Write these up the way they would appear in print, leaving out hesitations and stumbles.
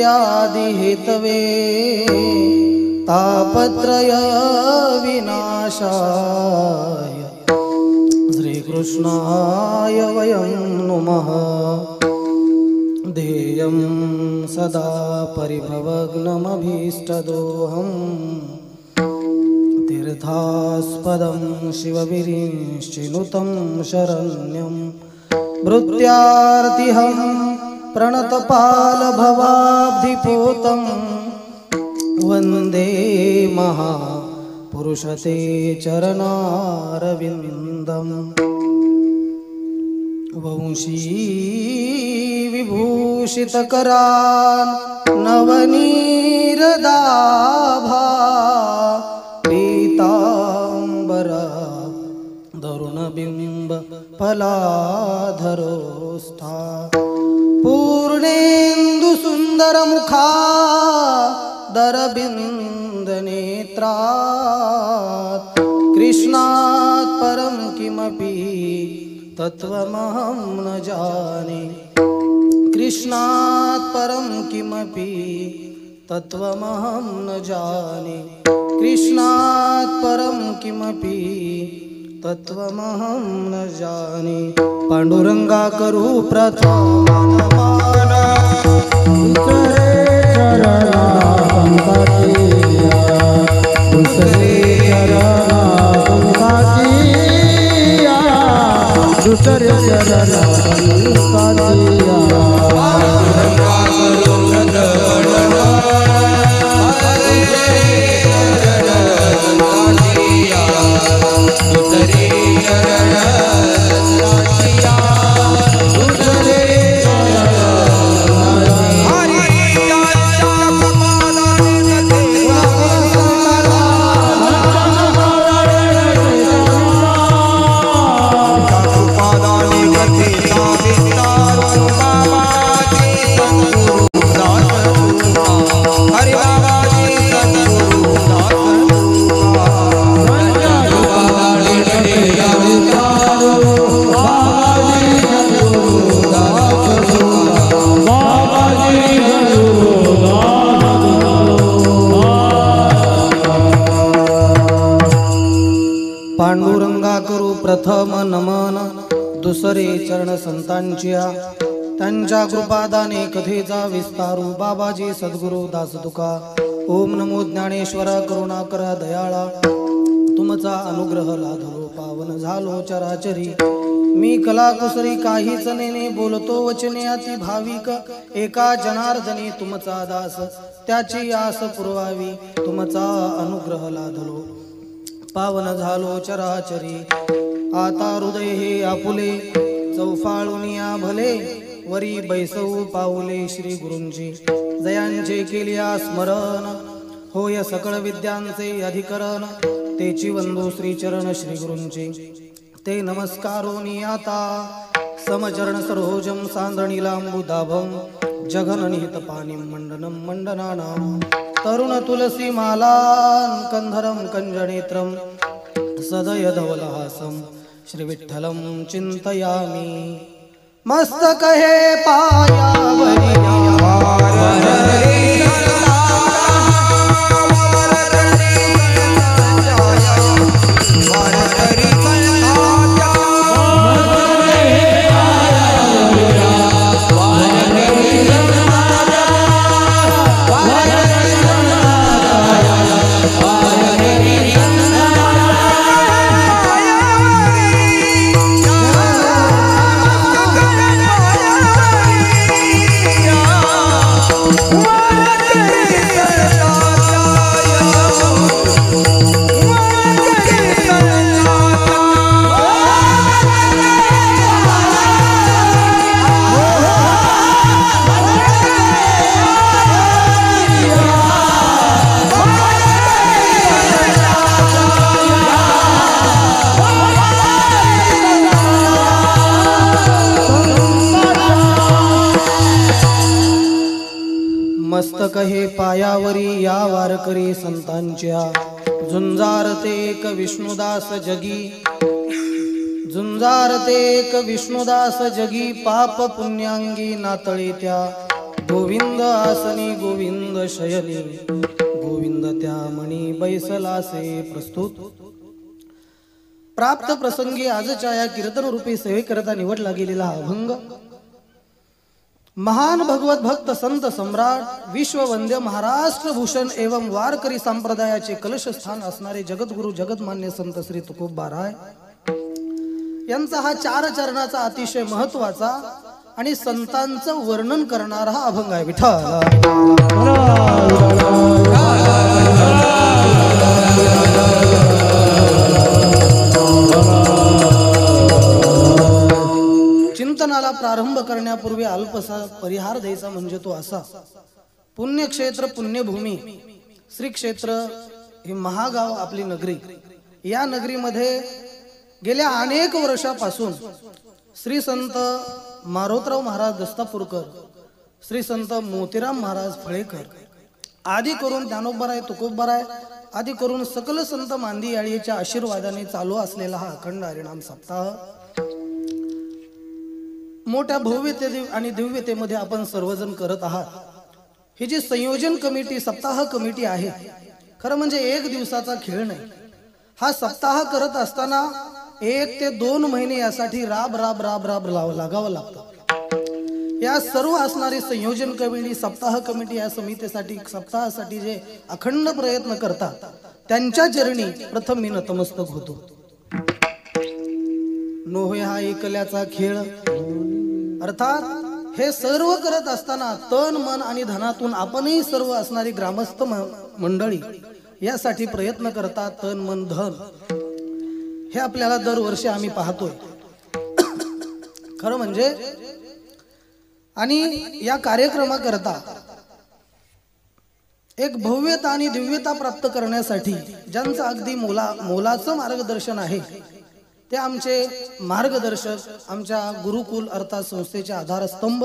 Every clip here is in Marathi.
भक्त्यादि हेतवे तापत्रय विनाशाय श्रीकृष्णाय वयं नुमः। ध्येयं सदा परिभवग्नमभीष्टदोहम् तीर्थास्पदं शिवविरिञ्चिनुतं शरण्यं भृत्यार्तिहं प्रणतपालभवाब्धिपूतं वन्दे महापुरुषते चरणारविन्दम्। वंशी विभूषितकरान् नवनीरदाभा पीताम्बरा दरुणबिम्ब फलाधरोस्था पूर्णेन्दु सुन्दरमुखा दरबिन्दनेत्रात् कृष्णात् परं किमपि तत्त्वमहं न जाने। कृष्णात् परं किमपि तत्त्वमहं न जाने। कृष्णात् परं किमपि तत्त्वमहं न जाने। पांडुरंगा करू प्रथम नमन दुसरे चरणा संतातिया दुसरे चरणा संतातिया दुसरे चरणा संतातिया पांडुरंगा करू प्रथम प्रथम नमन दुसरे चरण संतांच्या त्यांच्या कृपादाने कथेचा विस्तारू बाबाजी सद्गुरु दास तुका। ओम नमो ज्ञानेश्वर करुणाकर दयाळा तुमचा अनुग्रह लाधलो पावन झालो चराचरी। मी कलाकुसरी काहीच नेने बोलतो वचने अति भाविक एका जनार्दनी तुमचा दास त्याची आस पुरवावी तुमचा अनुग्रह लाधलो पावन झालो चराचरी। आता हृदय हे आपुले चौफाळुनिया भले वरी बैसऊ पाऊले श्री गुरूंची जयांचे केलिया स्मरण होय सकळ विद्यांचे अधिकरण तेची वंदो श्री चरण श्री गुरूंची ते नमस्कारोनी आता समचरण सरोजम सांद्रणीलांबुदाभम जघननिहित पाणिं मंडनं मंडनानां तरुण तुलसी मालां कंधरं कंजनेत्रं सदय धवलहासं श्री विठ्ठलं चिंतयामि। मस्तक हे पायावरी मस्तक हे पायावरी या वारकरी संतांच्या झुंजारते एक विष्णुदास जगी झुंजारते एक विष्णुदास जगी पाप पुण्यांगी नातळी त्या गोविंद आसनी गोविंद शयनी गोविंद त्या मणी बैसलासे प्रस्तुत प्राप्त प्रसंगी आजच्या या कीर्तन रूपी सेवेकरता निवडला गेलेला हा अभंग महान भगवत भक्त संत सम्राट विश्ववंद्य महाराष्ट्र भूषण एवं वारकरी संप्रदायाचे कलश स्थान असणारे जगद्गुरु जगतमान्य संत श्री तुकोबाराय यांचा हा 4 चरणाचा अतिशय महत्वाचा आणि संतांचं वर्णन करणारा हा अभंग आहे. विठ्ठल चिंतनाला प्रारंभ करण्यापूर्वी अल्पसा परिहार द्यायचा म्हणजे तो असा. पुण्यक्षेत्र पुण्यभूमी श्री क्षेत्र हे महागाव आपली नगरी. या नगरीमध्ये गेल्या अनेक वर्षापासून श्री संत मारोतराव महाराज दस्तापूरकर, श्री संत मोतीराम महाराज फळेकर आदी करून ज्ञानोबाराय तुकोबाराय आदी करून सकल संत मांदियाळीच्या आशीर्वादाने चालू असलेला हा अखंड हरिनाम सप्ताह मोठ्या भव्यते आणि दिव्यतेमध्ये आपण सर्वजण करत आहात. ही जी संयोजन कमिटी सप्ताह कमिटी आहे खरं म्हणजे एक दिवसाचा खेळ नाही. हा सप्ताह करत असताना 1 ते 2 महिने यासाठी राब लागावं लागतं. या सर्व असणारी संयोजन कमिटी सप्ताह कमिटी या समितीसाठी सप्ताहासाठी जे अखंड प्रयत्न करतात त्यांच्या चरणी प्रथम मी नतमस्तक होतो. नोहे हा एकल्याचा खेळ अर्थात हे सर्व करत असताना तन मन आणि धनातून आपणही सर्व असणारी ग्रामस्थ मंडळी यासाठी प्रयत्न करतात. तन मन धन हे आपल्याला दरवर्षी आम्ही पाहतोय खरं म्हणजे. आणि या कार्यक्रमाकरता एक भव्यता आणि दिव्यता प्राप्त करण्यासाठी ज्यांचं अगदी मोलाचं मार्गदर्शन आहे ते आमचे मार्गदर्शक आमच्या गुरुकुल अर्थात संस्थेचे आधारस्तंभ.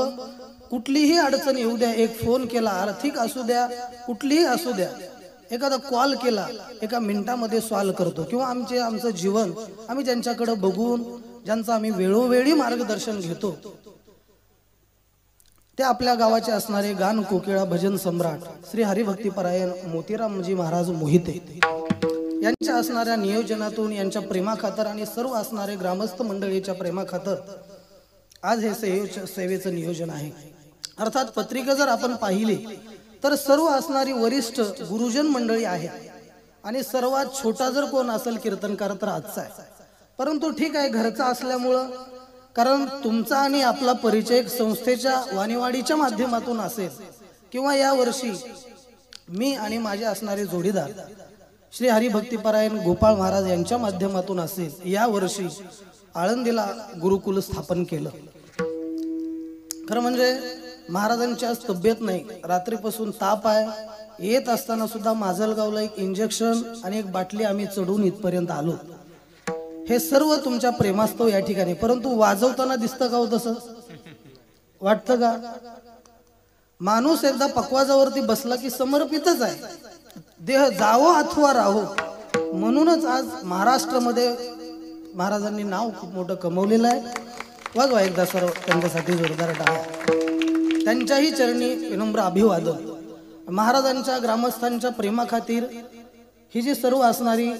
कुठलीही अडचण येऊ द्या, एक फोन केला आर्थिक असू द्या कुठलीही असू द्या, एखादा कॉल केला एका मिनिटामध्ये सॉल्व करतो. किंवा आमचं जीवन आम्ही ज्यांच्याकडे बघून ज्यांचं आम्ही वेळोवेळी मार्गदर्शन घेतो ते आपल्या गावाचे असणारे गान कोकिळा भजन सम्राट श्री हरिभक्तीपरायण मोतीरामजी महाराज मोहिते यांच्या असणाऱ्या नियोजनातून यांच्या प्रेमाखातर आणि सर्व असणारे ग्रामस्थ मंडळीच्या प्रेमाखातर आज हे सेवेचं नियोजन आहे. अर्थात पत्रिका जर आपण पाहिली तर सर्व असणारी वरिष्ठ गुरुजन मंडळी आहे आणि सर्वात छोटा जर कोण असेल कीर्तनकार तर आजचा आहे. परंतु ठीक आहे घरचा असल्यामुळं कारण तुमचा आणि आपला परिचय संस्थेच्या वाणीवाडीच्या माध्यमातून असेल किंवा या वर्षी मी आणि माझे असणारे जोडीदार श्री हरिभक्तीपरायण गोपाळ महाराज यांच्या माध्यमातून असेल. या वर्षी आळंदीला गुरुकुल स्थापन केलं. खरं म्हणजे महाराजांची आज तब्येत नाही, रात्रीपासून ताप आहे. येत असताना सुद्धा माजलगावला एक इंजेक्शन आणि एक बाटली आम्ही चढून इथपर्यंत आलो. हे सर्व तुमच्या प्रेमास्तव या ठिकाणी. परंतु वाजवताना दिसतं का हो तसं वाटतं का? माणूस एकदा पकवाजावरती बसला की समर्पितच आहे. देह जावो अथवा राहो. म्हणूनच आज महाराष्ट्रामध्ये महाराजांनी नाव खूप मोठं कमवलेलं आहे. वाजवा एकदा सर्व त्यांच्यासाठी जोरदार टाळ्या. त्यांच्याही चरणी विनम्र अभिवादन. महाराजांच्या ग्रामस्थांच्या प्रेमाखातीर ही जी सर्व असणारी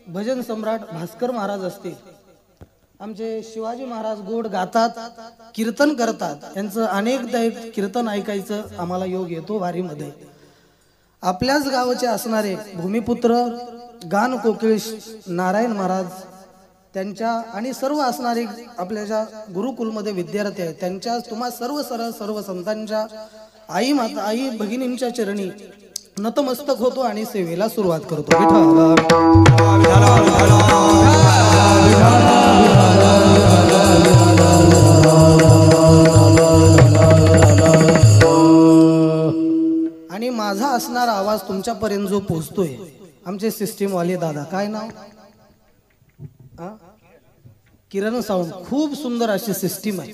भजन सम्राट भास्कर महाराज असतील, आमचे शिवाजी महाराज गोड गातात कीर्तन करतात. यांचं अनेकदा एक कीर्तन ऐकायचं आम्हाला योग येतो वारीमध्ये. आपल्याच गावाचे असणारे भूमिपुत्र गान कोकिळ नारायण महाराज त्यांच्या आणि सर्व असणारे आपल्या ज्या गुरुकुलमध्ये विद्यार्थी आहेत त्यांच्या तुम्हा सर्व संतांच्या आई माता आई भगिनींच्या चरणी नतमस्तक होतो आणि सेवेला सुरुवात करतो. आणि माझा असणारा आवाज तुमच्यापर्यंत जो पोहोचतोय आमचे सिस्टीम वाले दादा, काय नाव? किरण साऊंड. खूप सुंदर अशी सिस्टीम आहे.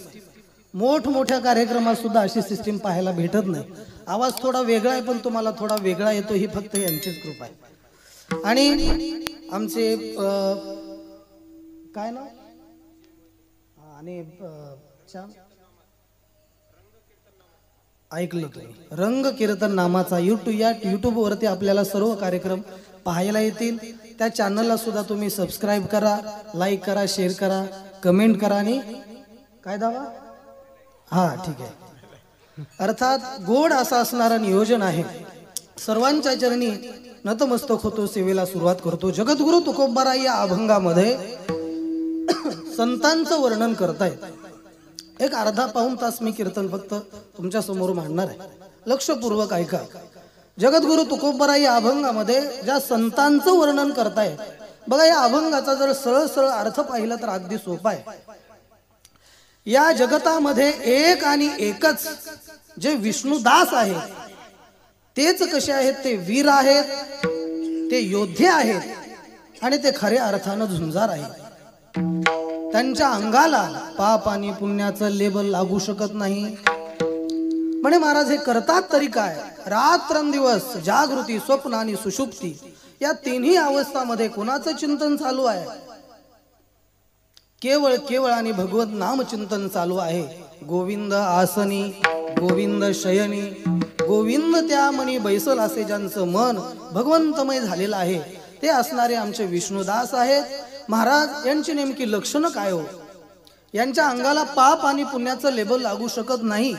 मोठमोठ्या कार्यक्रमात सुद्धा अशी सिस्टीम पाहायला भेटत नाही. आवाज थोडा वेगळा आहे पण तुम्हाला थोडा वेगळा येतो, ही फक्त यांचीच कृपा आहे. आणि आमचे काय नाव आणि ऐकलं तुम्ही रंग कीर्तन नामाचा यूट्यूब वरती आपल्याला सर्व कार्यक्रम पाहायला येतील। त्या चॅनलला सुद्धा तुम्ही सबस्क्राइब करा, लाईक करा, शेअर करा, कमेंट करा आणि काय दावा हा ठीक आहे। अर्थात गोड असं असणारं नियोजन आहे। सर्वांच्या चरणी नतमस्तक होतो, सेवेला सुरुवात करतो। जगद्गुरु तुकोबाराय या अभंगामध्ये संतांचं वर्णन करतायत। एक अर्धा पाऊण तास मी कीर्तन फक्त तुमच्या समोर मांडणार आहे, लक्षपूर्वक ऐका। जगद्गुरु तुकोबाराय या अभंगामध्ये ज्या संतांचं वर्णन करतायत बघा, या अभंगाचा जर सरळ सरळ अर्थ पाहिला तर अगदी सोपा आहे। या जगतामध्ये एक आणि एकच जे विष्णुदास आहेत तेच कसे आहेत, ते वीर आहेत, ते योद्धे आहेत आणि ते खऱ्या अर्थानं झुंजार आहेत। त्यांच्या अंगाला पाप आणि पुण्याचं लेबल लागू शकत नाही। म्हणे महाराज हे करतात तरी काय? रात्रंदिवस जागृती, स्वप्न आणि सुषुप्ती या तिन्ही अवस्थामध्ये कोणाचं चिंतन चालू आहे? केवळ केवळ आणि भगवत नाम चिंतन चालू आहे। गोविंद आसनी, गोविंद शयनी, गोविंद त्या मनी बैसल असे ज्यांचं मन भगवंतमय झालेलं आहे ते असणारे आमचे विष्णुदास आहेत। महाराज यांची नेमकी लक्षणं काय हो? यांच्या अंगाला पाप आणि पुण्याचं लेबल लागू शकत नाही।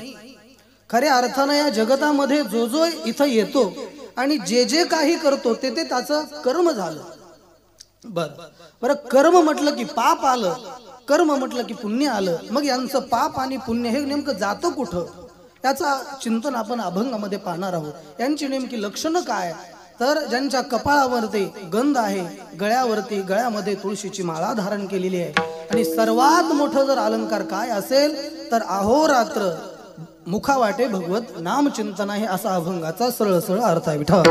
खऱ्या अर्थानं या जगतामध्ये जो जो इथं येतो आणि जे जे काही करतो ते त्याचं कर्म झालं। बरं कर्म म्हटलं की पाप आलं, कर्म म्हटलं की पुण्य आलं। मग यांचं पाप आणि पुण्य हे नेमकं जातं कुठं, त्याचा चिंतन आपण अभंगामध्ये पाहणार आहोत। यांची नेमकी लक्षणं काय? तर ज्यांच्या कपाळावरती गंध आहे, गळ्यामध्ये तुळशीची माळा धारण केलेली आहे आणि सर्वात मोठं जर अलंकार काय असेल तर अहोरात्र मुखावाटे भगवत नाम चिंतन आहे, असा अभंगाचा सरळ सरळ अर्थ आहे। विठ्ठल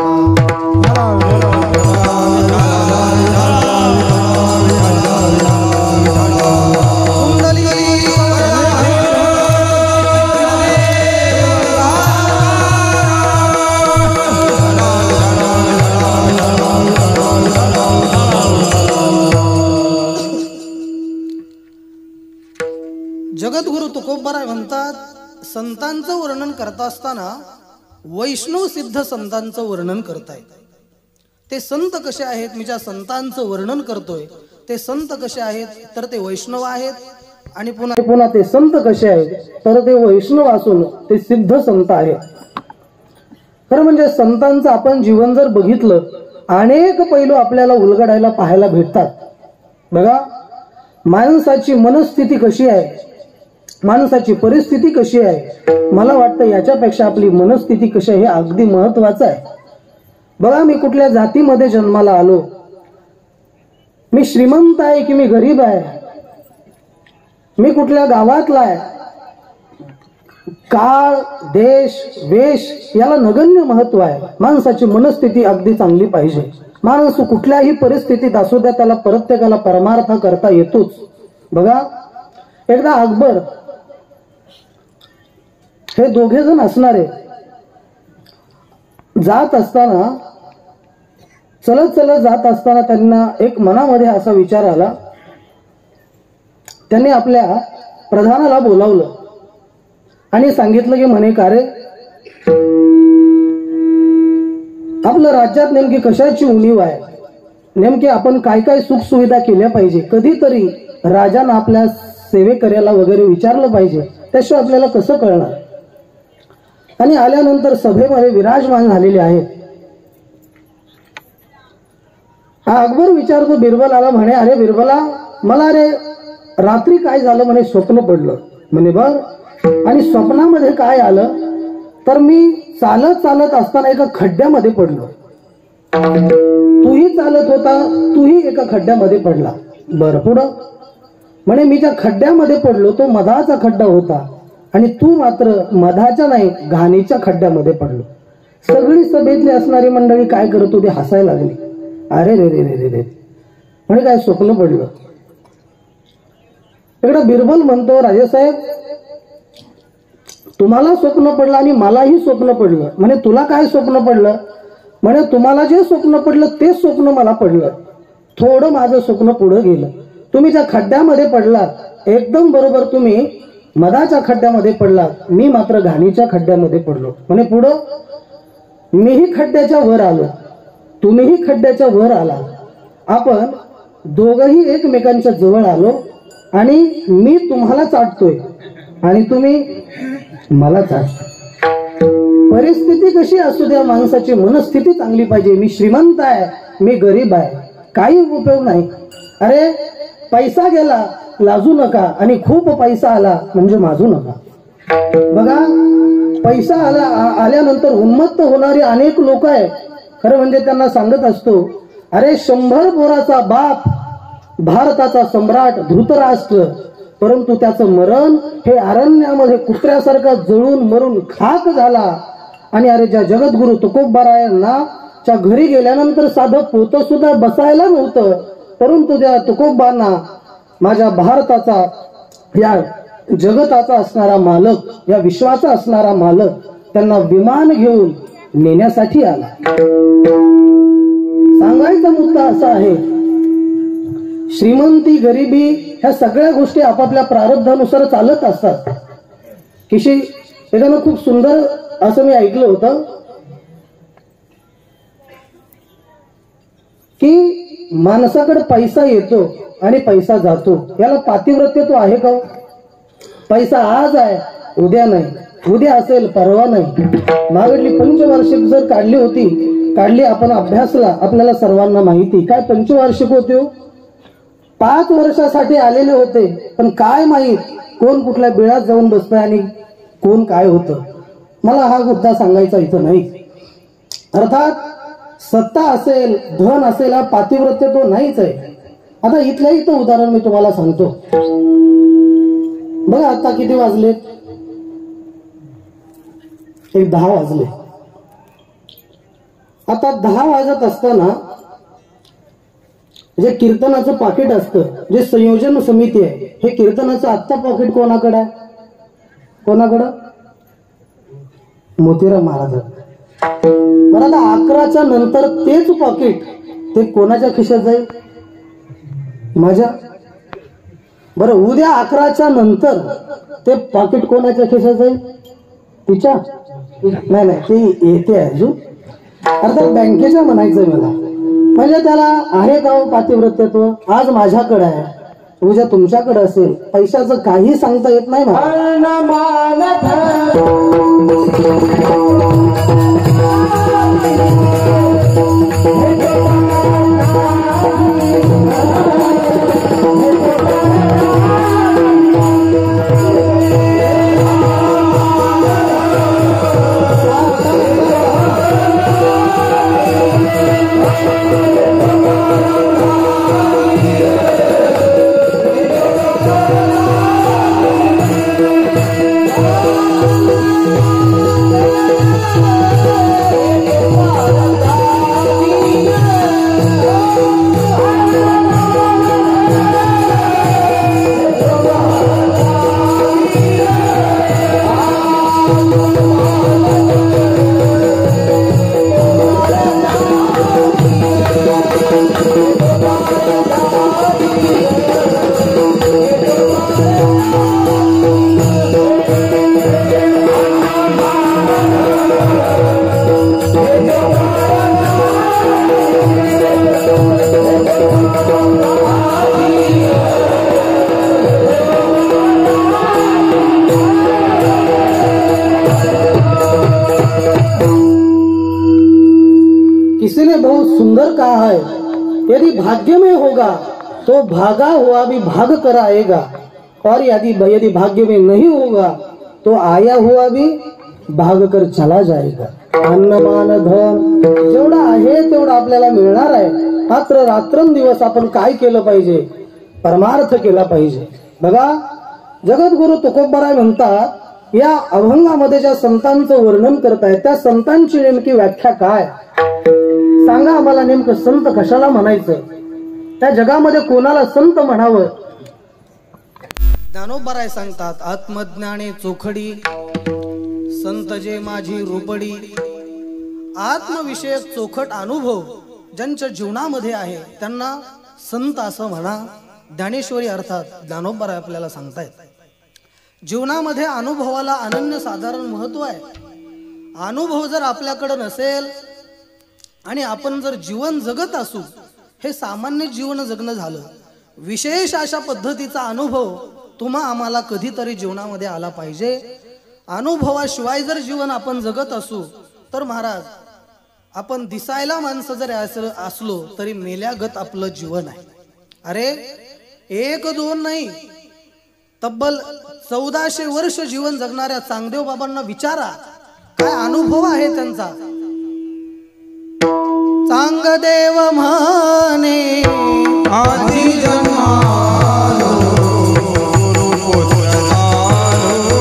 जगद्गुरु तुकोबाराय म्हणतात, संतांचं वर्णन करता असताना वैष्णव सिद्ध संतांचं वर्णन करतायत। ते संत कसे आहेत? मी ज्या संतांचं वर्णन करतोय ते संत कसे आहेत तर ते वैष्णव आहेत। आणि पुन्हा ते संत कसे आहेत तर ते वैष्णव असून ते सिद्ध संत आहेत। खरं म्हणजे संतांचं आपण जीवन जर बघितलं, अनेक पैलू आपल्याला उलगडायला पाहायला भेटतात। बघा, माणसाची मनस्थिती कशी आहे, माणसाची परिस्थिती कशी आहे, मला वाटतं याच्यापेक्षा आपली मनस्थिती कशी आहे हे अगदी महत्वाचं आहे। बघा, मी कुठल्या जातीमध्ये जन्माला आलो, मी श्रीमंत आहे की मी गरीब आहे, मी कुठल्या गावातला आहे, काळ, देश, वेश याला नगण्य महत्व आहे। माणसाची मनस्थिती अगदी चांगली पाहिजे। माणूस कुठल्याही परिस्थितीत असू द्या त्याला प्रत्येकाला परमार्थ करता येतोच। बघा, एकदा अकबर हे दोघे जण असणारे जात असताना, चलत चलत जात असताना त्यांना एक मनामध्ये असा विचार आला। त्यांनी आपल्या प्रधानाला बोलावलं आणि सांगितलं की म्हणे, का रे, आपल्या राज्यात नेमकी कशाची उणीव आहे, नेमके आपण काय काय सुख सुविधा केल्या पाहिजे, कधीतरी राजानं आपल्या सेवेकऱ्याला वगैरे विचारलं पाहिजे, त्याशिवाय आपल्याला कसं कळणार। आणि आल्यानंतर सभेमध्ये विराजमान झालेले आहेत। हा अकबर विचारतो बिरबलाला, म्हणे, अरे बिरबला, मला अरे रात्री काय झालं म्हणे, स्वप्न पडलं म्हणे। बर, आणि स्वप्नामध्ये काय आलं तर मी चालत चालत असताना एका खड्ड्यामध्ये पडलो, तूही चालत होता, तूही एका खड्ड्यामध्ये पडला। बरं, पुढं म्हणे, मी ज्या खड्ड्यामध्ये पडलो तो मधाचा खड्डा होता आणि तू मात्र मधाच्या नाही घाणीच्या खड्ड्यामध्ये पडलो। सगळी सभेतली असणारी मंडळी काय करत होती, हसायला लागली। अरे रे रे रे रे, म्हणे काय स्वप्न पडलं। इकडे बिरबल म्हणतो, राजेसाहेब, तुम्हाला स्वप्न पडलं आणि मलाही स्वप्न पडलं। म्हणे, तुला काय स्वप्न पडलं? म्हणे, तुम्हाला जे स्वप्न पडलं ते स्वप्न मला पडलं, थोडं माझं स्वप्न पुढे गेलं। तुम्ही ज्या खड्ड्यामध्ये पडलात एकदम बरोबर तुम्ही मधाच्या खड्ड्यामध्ये पडला, मी मात्र घाणीच्या खड्ड्यामध्ये पडलो. म्हणे पुढं, मीही खड्ड्याच्या वर आलो, तुम्हीही खड्ड्याच्या वर आला, आपण दोघंही एकमेकांच्या जवळ आलो आणि मी तुम्हाला चाटतोय आणि तुम्ही मला चाटता. परिस्थिती कशी असू द्या, माणसाची मनस्थिती चांगली पाहिजे. मी श्रीमंत आहे, मी गरीब आहे, काही उपयोग नाही. अरे पैसा गेला लाजू नका आणि खूप पैसा आला म्हणजे माजू नका. बघा, पैसा आल्यानंतर उन्मत्त होणारे अनेक लोक आहेत. खरं म्हणजे त्यांना सांगत असतो, अरे 100 पोराचा बाप, भारताचा सम्राट धृतराष्ट्र, परंतु त्याचं मरण हे अरण्यामध्ये कुत्र्यासारखा जळून मरून खाक झाला. आणि अरे ज्या जगद्गुरु तुकोबारायांना च्या घरी गेल्यानंतर साधं पोतं सुद्धा बसायला नव्हतं, परंतु त्या तुकोबांना माझ्या भारताचा, या जगताचा असणारा मालक, या विश्वाचा असणारा मालक त्यांना विमान घेऊन नेण्यासाठी आला. सांगायचा मुद्दा असा आहे, श्रीमंती गरिबी ह्या सगळ्या गोष्टी आपापल्या प्रारब्धानुसार चालत असतात. किशी एकानं खूप सुंदर असं मी ऐकलं होतं की माणसाकडे पैसा येतो आणि पैसा जातो, याला पातिव्रत्य तो आहे का? पैसा आज आहे, उद्या नाही, उद्या असेल परवा नाही. मागडली पंचवार्षिक जर काढली आपण अभ्यासला, आपल्याला सर्वांना माहिती काय पंचवार्षिक होते. 5 वर्षासाठी आलेले होते, पण काय माहित कोण कुठल्या बिळात जाऊन बसतंय आणि कोण काय होतं. मला हा मुद्दा सांगायचा इथं नाही. अर्थात सत्ता असेल, धन असेल, हा पातिव्रत्य तो नाहीच आहे. आता इथल्या इथं उदाहरण मी तुम्हाला सांगतो. बघा आता किती वाजले, 10 वाजले. आता 10 वाजत असताना जे कीर्तनाचं पाकिट असतं, जे संयोजन समिती आहे, हे कीर्तनाचं आत्ता पाकिट कोणाकडे आहे? कोणाकडं? मोतीराम महाराज. बरं, आता 11च्या नंतर तेच पाकिट ते कोणाच्या खिशात जाईल? माझ्या. बरं, उद्या 11च्या नंतर ते पाकिट कोणाच्या खिशात जाईल? तिच्या. नाही, ते येते अजून. अर्थात बँकेच्या म्हणायचंय मला. म्हणजे त्याला आहे का पातिव्रत्यत्व? आज माझ्याकडे आहे, उद्या तुमच्याकडे असेल. पैशाचं काही सांगता येत नाही किसी ने बहुत सुंदर कहा है, यदि भाग्य में होगा तो भागा हुआ भी भाग कर आएगा, और यदि भाग्य में नहीं होगा तो आया हुआ भी भाग कर चला जाएगा. अन्नमान धन जेवढा आहे तेवढा आपल्याला मिळणार आहे. मात्र रात्रंदिवस आपण काय केलं पाहिजे? परमार्थ केला पाहिजे. बघा, जगद्गुरु तुकोबाराय म्हणतात, या अभंगामध्ये ज्या संतांचं वर्णन करतायत त्या संतांची नेमकी व्याख्या काय? सांगा आम्हाला, नेमकं संत कशाला म्हणायचं? त्या जगामध्ये कोणाला संत म्हणावं? ज्ञानोबाराय सांगतात, आत्मज्ञाने चोखडी संत जे माझी रोपडी. आत्मविषयक चोखट अनुभव ज्यांच्या जीवनामध्ये आहे त्यांना संत असं म्हणा. ज्ञानेश्वरी अर्थात ज्ञानोबाराय आपल्याला सांगतायत. जीवनामध्ये अनुभवाला अनन्यसाधारण महत्व आहे. अनुभव जर आपल्याकडे नसेल आणि आपण जर जीवन जगत असू, हे सामान्य जीवन जगणं झालं. विशेष अशा पद्धतीचा अनुभव तुम्हा आम्हाला कधीतरी जीवनामध्ये आला पाहिजे. अनुभवाशिवाय जर जीवन आपण जगत असू तर महाराज, आपण दिसायला माणसं जर असलो तरी मेल्यागत आपलं जीवन आहे. अरे 1-2 नाही, तब्बल 1400 वर्ष जीवन जगणाऱ्या चांगदेव बाबांना विचारा, काय अनुभव आहे त्यांचा. चांगदेव म्हणे आधी जन्मालो गुरुपुत्र झालो,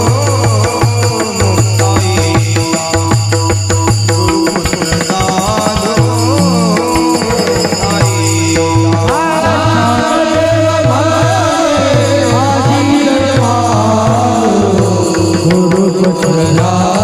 गुरुपुत्र झालो गुरुपुत्र झालो.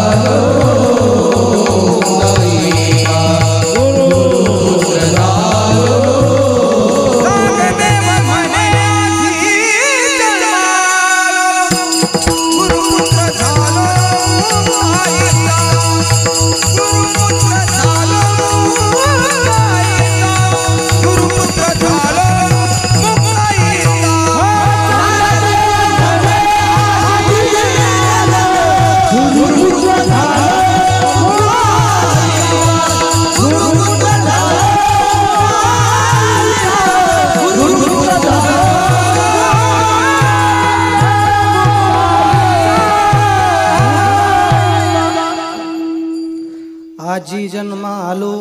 आजी जन्मा आलो,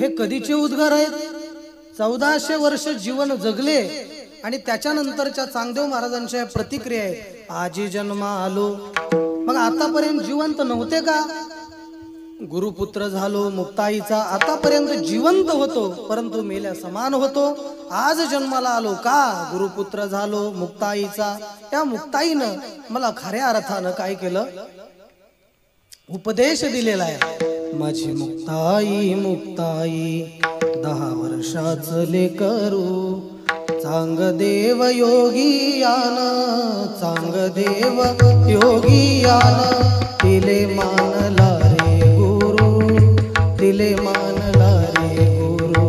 हे कधीचे उद्गार आहेत. 1400 वर्ष जीवन जगले आणि त्याच्यानंतरच्या चांगदेव महाराजांच्या प्रतिक्रिया आहेत. आजी जन्मा आलो, मग आतापर्यंत जिवंत नव्हते का? गुरुपुत्र झालो मुक्ताईचा, आतापर्यंत जिवंत होतो परंतु मेल्या समान होतो. आज जन्माला आलो का? गुरुपुत्र झालो मुक्ताईचा. त्या मुक्ताईनं मला खऱ्या अर्थानं काय केलं? उपदेश दिलेला आहे. माझी मुक्ताई मुक्ताई 10 वर्षाचं लेकरू, चांगदेव योगियान, चांगदेव योगियान, तिले मानला रे गुरु, तिले मानला रे गुरु.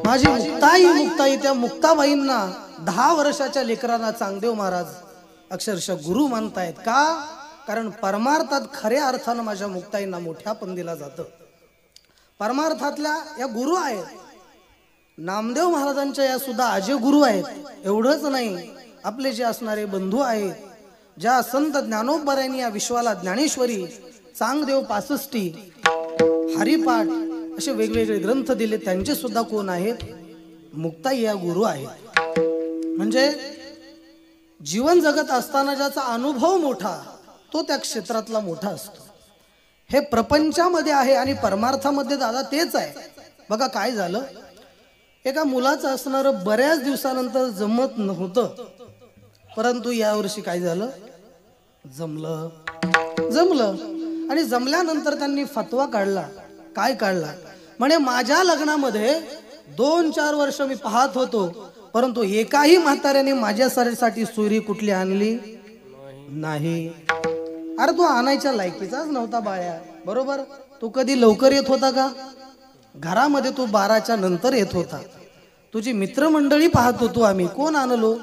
माझी मुक्ताई मुक्ताई, त्या मुक्ताबाईंना 10 वर्षाच्या लेकरांना चांगदेव महाराज अक्षरशः गुरु मानतायत का? कारण परमार्थात खऱ्या अर्थानं माझ्या मुक्ताईंना मोठ्या पण दिला जातं. परमार्थातल्या या गुरु आहेत. नामदेव महाराजांच्या या सुद्धा आजे गुरु आहेत. एवढंच नाही, आपले जे असणारे बंधू आहेत, ज्या संत ज्ञानोबरायांनी या विश्वाला ज्ञानेश्वरी, चांगदेव 65, हरिपाठ असे वेगवेगळे ग्रंथ दिले, त्यांचे सुद्धा कोण आहेत? मुक्ताई या गुरु आहेत. म्हणजे जीवन जगत असताना ज्याचा अनुभव मोठा, तो त्या क्षेत्रातला मोठा असतो. हे प्रपंचामध्ये आहे आणि परमार्थामध्ये दादा तेच आहे. बघा काय झालं, एका मुलाचं असणारं बऱ्याच दिवसानंतर जमत नव्हतं, परंतु यावर्षी काय झालं? जमलं. आणि जमल्यानंतर त्यांनी फतवा काढला. काय काढला? म्हणे माझ्या लग्नामध्ये 2-4 वर्ष मी पाहत होतो, परंतु एकाही म्हाताऱ्याने माझ्यासाठी सोयरी कुठली आणली नाही. अरे तू आणायच्या लायकीचाच नव्हता बाळ्या, बरोबर? तू कधी लवकर येत होता का? घरामध्ये तू 12च्या नंतर येत होता. तुझी मित्रमंडळी पाहत होतो आम्ही. कोण आणलो?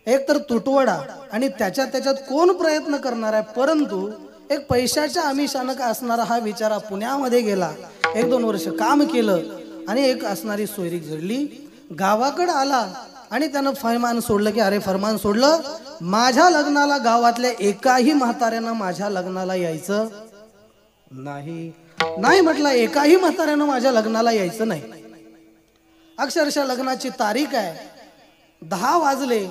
एक तर तुटवडा आणि त्याच्यात कोण प्रयत्न करणार आहे? परंतु एक पैशाच्या आमिषानं का असणारा हा विचारा पुण्यामध्ये गेला, 1-2 वर्ष काम केलं आणि एक असणारी सोयरी जडली. गावाकडे आला आणि त्यानं फरमान सोडलं की अरे फरमान सोडलं, माझ्या लग्नाला गावातल्या एकाही म्हाताऱ्यानं माझ्या लग्नाला यायचं नाही. नाही म्हटलं, एकाही म्हाताऱ्यानं माझ्या लग्नाला यायचं नाही. अक्षरशः लग्नाची तारीख आहे, 10 वाजले,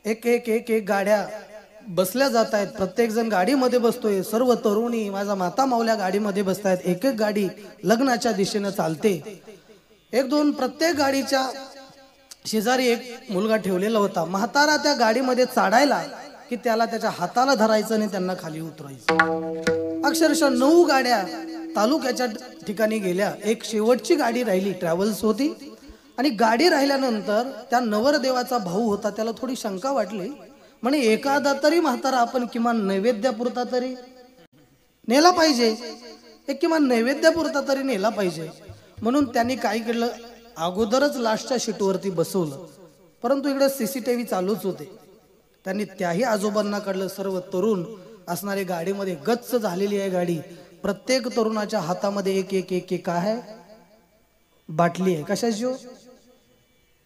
एक गाड्या बसल्या जात आहेत. प्रत्येक जण गाडीमध्ये बसतोय. सर्व तरुणी माझा माता मावल्या गाडीमध्ये बसतायत. एक गाडी लग्नाच्या दिशेनं चालते. 1-2 प्रत्येक गाडीच्या शेजारी एक मुलगा ठेवलेला होता. म्हातारा त्या गाडीमध्ये चढायला की त्याला त्याच्या हाताला धरायचं आणि त्यांना खाली उतरायचं. अक्षरशः 9 गाड्या तालुक्याच्या ठिकाणी गेल्या. एक शेवटची गाडी राहिली, ट्रॅव्हल्स होती. आणि गाडी राहिल्यानंतर त्या नवरदेवाचा भाऊ होता, त्याला थोडी शंका वाटली. म्हणे एखादा तरी म्हातारा आपण किमान नैवेद्यापुरता तरी नेला पाहिजे, एक किमान नैवेद्यापुरता तरी नेला पाहिजे. म्हणून त्यांनी काय केलं, अगोदरच लास्टच्या शीटवरती बसवलं. परंतु इकडे सीसीटीव्ही चालूच होते. त्यांनी त्याही आजोबांना काढलं. सर्व तरुण असणारी गाडीमध्ये गच्च झालेली आहे गाडी. प्रत्येक तरुणाच्या हातामध्ये एक एक एक एक आहे बाटली आहे. कशाची हो?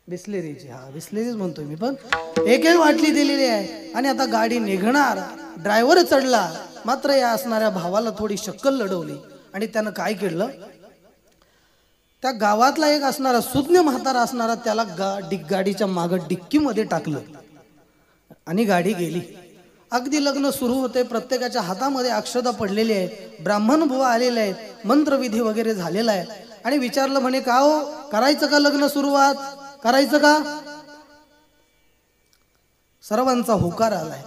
बिस्लेरीची. हा, बिस्लेरीच म्हणतोय मी, पण एक एक बाटली दिलेली आहे. आणि आता गाडी निघणार. ड्रायव्हर चढला, मात्र या असणाऱ्या भावाला थोडी शक्कल लढवली आणि त्यानं काय केलं, त्या गावातला एक असणारा सुज्ञ म्हातारा असणारा त्याला गाडीच्या मागं डिक्कीमध्ये टाकलं आणि गाडी गेली. अगदी लग्न सुरू होते. प्रत्येकाच्या हातामध्ये अक्षता पडलेली आहे. ब्राह्मण बुवा आलेले आहेत. मंत्रविधी वगैरे झालेला आहे. आणि विचारलं, म्हणे का हो, करायचं का लग्न सुरुवात, करायचं का? सर्वांचा होकार आलाय.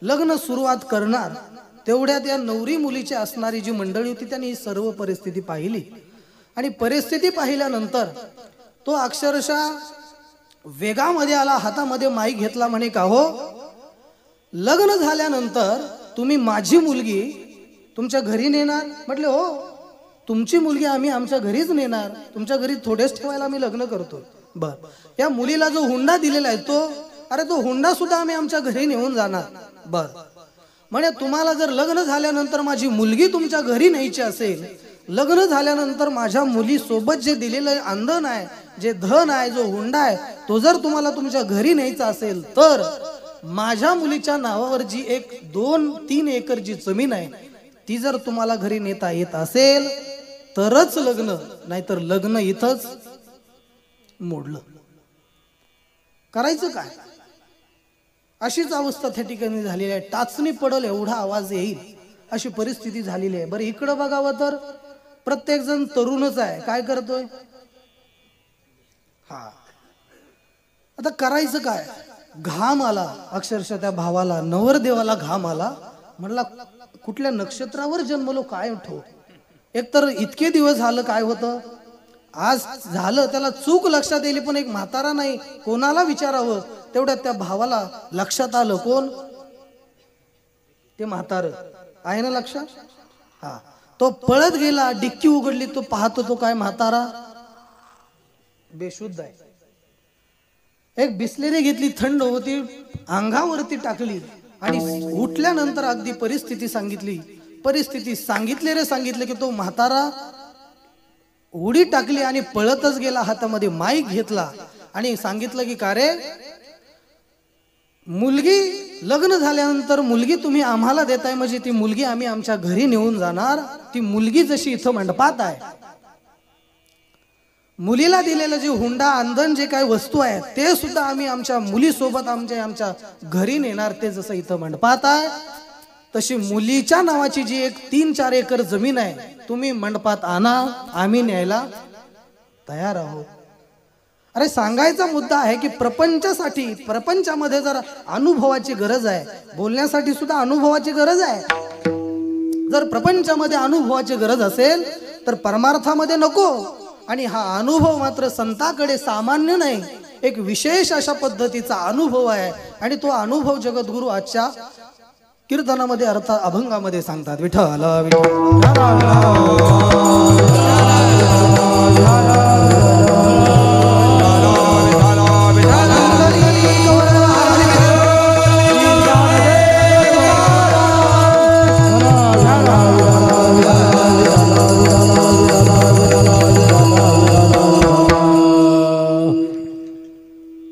लग्न सुरुवात करणार. तेवढ्यात या नवरी मुलीची असणारी जी मंडळी होती त्यांनी ही सर्व परिस्थिती पाहिली. आणि परिस्थिती पाहिल्यानंतर तो अक्षरशः वेगामध्ये आला, हातामध्ये माईक घेतला. म्हणे का हो, लग्न झाल्यानंतर तुम्ही माझी मुलगी तुमच्या घरी नेणार? म्हटले हो, तुमची मुलगी आम्ही आमच्या घरीच नेणार. तुमच्या घरी थोडेच ठेवायला आम्ही लग्न करतो. बर, या मुलीला जो हुंडा दिलेला आहे तो हुंडा सुद्धा आम्ही आमच्या घरी नेऊन जाणार. बर, म्हणे तुम्हाला जर लग्न झाल्यानंतर माझी मुलगी तुमच्या घरी न्यायची असेल, लग्न झाल्यानंतर माझ्या मुली सोबत जे दिलेलं अंधन आहे, जे धन आहे, जो हुंडा आहे, तो जर तुम्हाला तुमच्या घरी न्यायचा असेल तर माझ्या मुलीच्या नावावर जी 1-2-3 एकर जी जमीन आहे ती जर तुम्हाला घरी नेता येत असेल तरच लग्न, नाहीतर लग्न इथंच मोडलं. करायचं काय? अशीच अवस्था त्या ठिकाणी झालेली आहे. टाचणी पडल एवढा आवाज येईल अशी परिस्थिती झालेली आहे. बरं, इकडं बघावं तर प्रत्येक जण तरुणच आहे. काय करतोय? हा, आता करायचं काय? घाम आला अक्षरशः त्या भावाला, नवरदेवाला घाम आला. म्हणला कुठल्या नक्षत्रावर जन्मलो काय ठो. एकतर इतके दिवस झालं काय होतं, आज झालं त्याला चूक लक्षात येईल, पण एक म्हातारा नाही, कोणाला विचारावं. तेवढ्यात त्या भावाला लक्षात आलं, कोण ते म्हातारं आहे ना लक्षात. हा, तो पळत गेला, डिक्की उघडली, तो पाहतो तो काय म्हातारा बेशुद्ध आहे. एक बिस्लेरी घेतली, थंड होती, अंगावरती टाकली आणि उठल्यानंतर अगदी परिस्थिती सांगितले की तो म्हातारा उडी टाकली आणि पळतच गेला. हातामध्ये माईक घेतला आणि सांगितलं की का रे, मुलगी लग्न झाल्यानंतर मुलगी तुम्ही आम्हाला देताय, म्हणजे ती मुलगी आम्ही आमच्या घरी नेऊन जाणार. ती मुलगी जशी इथं मंडपात आहे, मुलीला दिलेलं जे हुंडा अंधन जे काही वस्तू आहे ते सुद्धा आम्ही आमच्या मुलीसोबत आमच्या घरी नेणार. ते जसं इथं मंडपात आहे तशी मुलीच्या नावाची जी 3-4 एकर जमीन आहे तुम्ही मंडपात आणा, आम्ही न्यायला तयार आहोत. अरे, सांगायचा मुद्दा आहे की प्रपंचामध्ये जर अनुभवाची गरज आहे, बोलण्यासाठी सुद्धा अनुभवाची गरज आहे. जर प्रपंचामध्ये अनुभवाची गरज असेल तर परमार्थामध्ये नको. आणि हा अनुभव मात्र संताकडे सामान्य नाही, एक विशेष अशा पद्धतीचा अनुभव आहे. आणि तो अनुभव जगद्गुरु आजच्या कीर्तनामध्ये अर्थात अभंगामध्ये सांगतात. विठ्ठल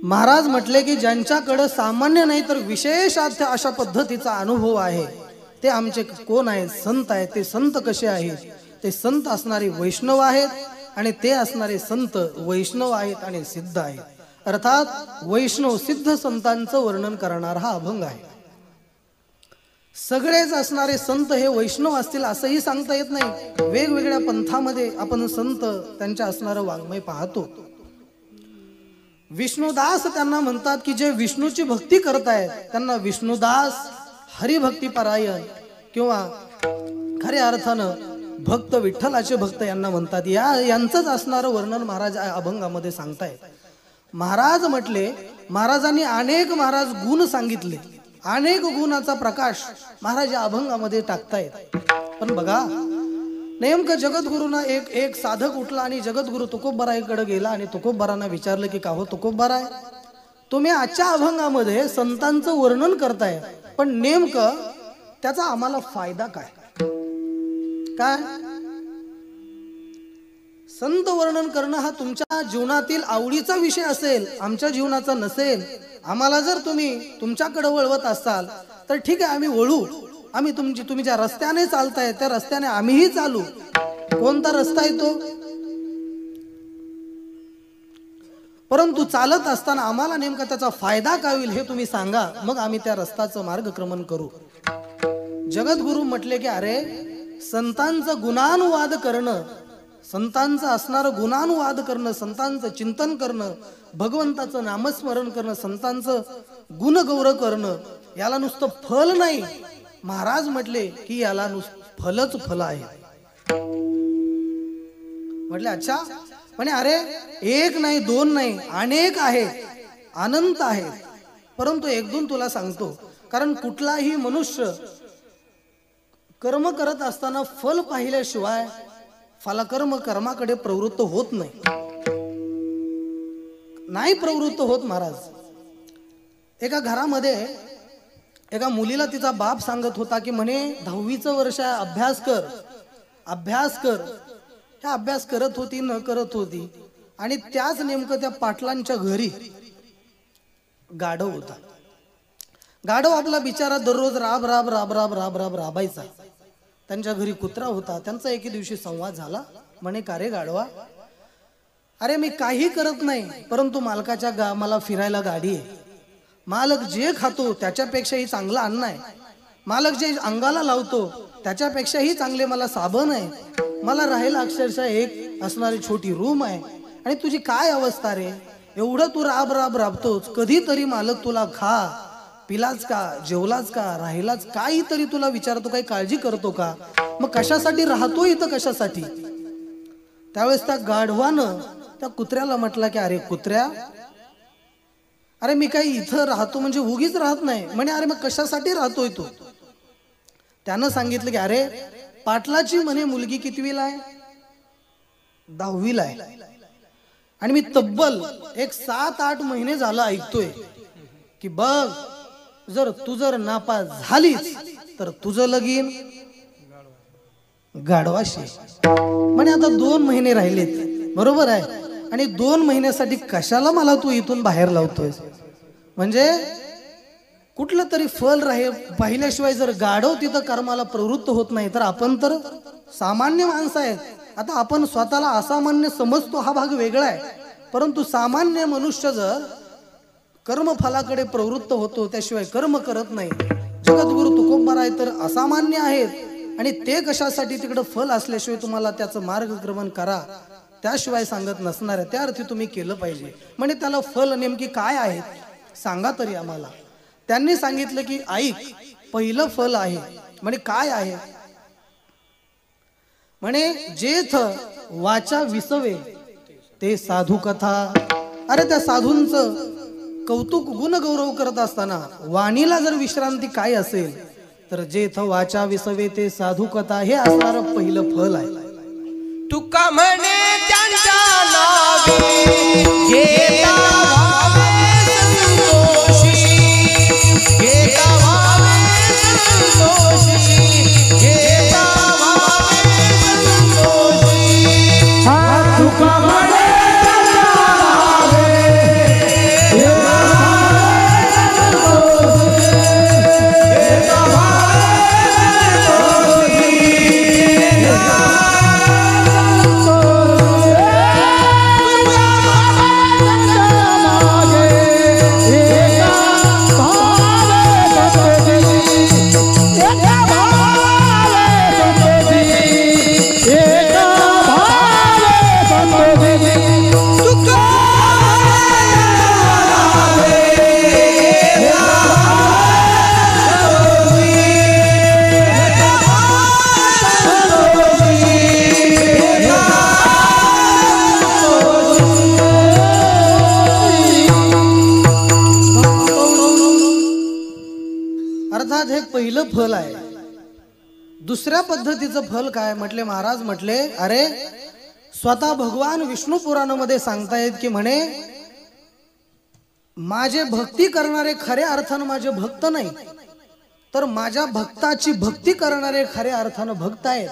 महाराज म्हटले की ज्यांच्याकडे सामान्य नाही तर विशेष अशा पद्धतीचा अनुभव आहे ते आमचे कोण आहेत? संत आहेत. ते संत कसे आहेत? ते संत असणारे वैष्णव आहेत आणि ते असणारे संत वैष्णव आहेत आणि सिद्ध आहेत. अर्थात वैष्णव सिद्ध संतांचं वर्णन करणारा हा अभंग आहे. सगळेच असणारे संत हे वैष्णव असतील असंही सांगता येत नाही. वेगवेगळ्या पंथामध्ये आपण संत त्यांच्या असणारं वाङ्मय पाहतो. विष्णुदास त्यांना म्हणतात की जे विष्णूची भक्ती करतायत त्यांना विष्णुदास, हरिभक्ती परायण किंवा खऱ्या अर्थानं भक्त, विठ्ठलाचे भक्त यांना म्हणतात. यांचंच असणारं वर्णन महाराज अभंगामध्ये सांगतायत. महाराज म्हटले, महाराजांनी अनेक गुण सांगितले. अनेक गुणाचा प्रकाश महाराज या अभंगामध्ये टाकतायत। पण बघा नेमकं जगद्गुरूंना एक साधक उठला आणि जगद्गुरु तुकोबराईकडे गेला आणि तुकोबरांना विचारलं की का हो तुकोबराय, तुम्ही आजच्या अभंगामध्ये संतांचं वर्णन करताय, पण नेमकं त्याचा आम्हाला फायदा काय? काय संत वर्णन करणं हा तुमच्या जीवनातील आवडीचा विषय असेल, आमच्या जीवनाचा नसेल। आम्हाला जर तुम्ही तुमच्याकडे वळवत असाल तर ठीक आहे, आम्ही वळू, आम्ही तुम्ही ज्या रस्त्याने चालताय त्या रस्त्याने आम्हीही चालू। कोणता रस्ता आहे तो? परंतु चालत असताना आम्हाला नेमका त्याचा फायदा काय होईल हे तुम्ही सांगा, मग आम्ही त्या रस्त्याचं मार्गक्रमण करू। जगद्गुरु म्हटले की अरे संतांचं गुणानुवाद करणं, संतांचं असणारं गुणानुवाद करणं, संतांचं चिंतन करणं, भगवंताचं नामस्मरण करणं, संतांचं गुणगौरव करणं, याला नुसतं फल नाही, महाराज म्हटले की याला नुसतं फलच फल आहे। म्हटले अच्छा, म्हणे अरे एक नाही दोन नाही अनेक आहेत, अनंत आहेत, परंतु एक दोन तुला सांगतो। कारण कुठलाही मनुष्य कर्म करत असताना फल पाहिल्याशिवाय कर्माकडे प्रवृत्त होत नाही प्रवृत्त होत महाराज। एका घरामध्ये एका मुलीला तिचा बाप सांगत होता की म्हणे 10वीचं वर्ष आहे, अभ्यास कर। ह्या अभ्यास करत होती न करत होती आणि त्याच नेमकं त्या पाटलांच्या घरी गाढव होता। गाढव आपला बिचारा दररोज राबायचा। त्यांच्या घरी कुत्रा होता। त्यांचा एके दिवशी संवाद झाला। म्हणे का रे गाढवा, अरे मी काही करत नाही, परंतु मालकाच्या मला फिरायला गाडी आहे। मालक जे खातो त्याच्यापेक्षाही चांगलं अन्न आहे, मालक जे अंगाला लावतो त्याच्यापेक्षाही चांगले मला साबण आहे, मला राहायला अक्षरशः एक असणारी छोटी रूम आहे। आणि तुझी काय अवस्था रे, एवढं तू राबतोच, कधीतरी मालक तुला खा पिलाच का, जेवलाच का, राहिलाच काहीतरी तुला विचारतो, काही काळजी करतो का? मग कशासाठी राहतो इथं, कशासाठी? त्यावेळेस त्या गाढवानं त्या कुत्र्याला म्हटलं की अरे कुत्र्या, अरे मी काही इथं राहतो म्हणजे उगीच राहत नाही। म्हणे अरे मग कशासाठी राहतोय तू? त्यानं सांगितलं की अरे पाटलाची म्हणे मुलगी कितवीला आहे? 10वीला आहे। आणि मी तब्बल एक 7-8 महिने झालं ऐकतोय की बघ, जर तू नापास झालीस तर तुझं लगीन गाढवाशी। म्हणे आता 2 महिने राहिलेत, बरोबर आहे, आणि 2 महिन्यासाठी कशाला मला तू इथून बाहेर लावतोय? म्हणजे कुठलं तरी फल पाहिल्याशिवाय जर गाढव तिथं कर्माला प्रवृत्त होत नाही तर आपण तर सामान्य माणसं आहेत। आता आपण स्वतःला असामान्य समजतो हा भाग वेगळा आहे, परंतु सामान्य मनुष्य जर कर्मफलाकडे प्रवृत्त होतो त्याशिवाय कर्म करत नाही। जगद्गुरु तुकोबराय तर असामान्य आहेत आणि ते कशासाठी तिकडे फल असल्याशिवाय तुम्हाला त्याचं मार्गक्रमण करा त्याशिवाय सांगत नसणार आहे, त्या अर्थी तुम्ही केलं पाहिजे। म्हणजे त्याला फल नेमकी काय आहे सांगा तरी आम्हाला। त्यांनी सांगितलं की ऐक, पहिलं फल आहे। म्हणे काय आहे? म्हणे जेथ वाचा विसवे ते साधू कथा। अरे त्या साधूंचं कौतुक गुणगौरव करत असताना वाणीला जर विश्रांती काय असेल तर जेथ वाचा विसवे ते साधू कथा, हे असणारं पहिलं फल आहे। तुका म्हणे त्यांच्या नावे घेता भावे संतोषी, घेता भावे संतोषी, घेता भावे संतोषी। हा तुका म्हणे पहिलं फल आहे. दुसऱ्या पद्धतीचं फल काय म्हटले महाराज म्हटले, अरे स्वतः भगवान विष्णू पुराणामध्ये सांगतायत की म्हणे माझे भक्ती करणारे खऱ्या अर्थानं माझे भक्त नाही, तर माझ्या भक्ताची भक्ती करणारे खऱ्या अर्थानं भक्त आहेत.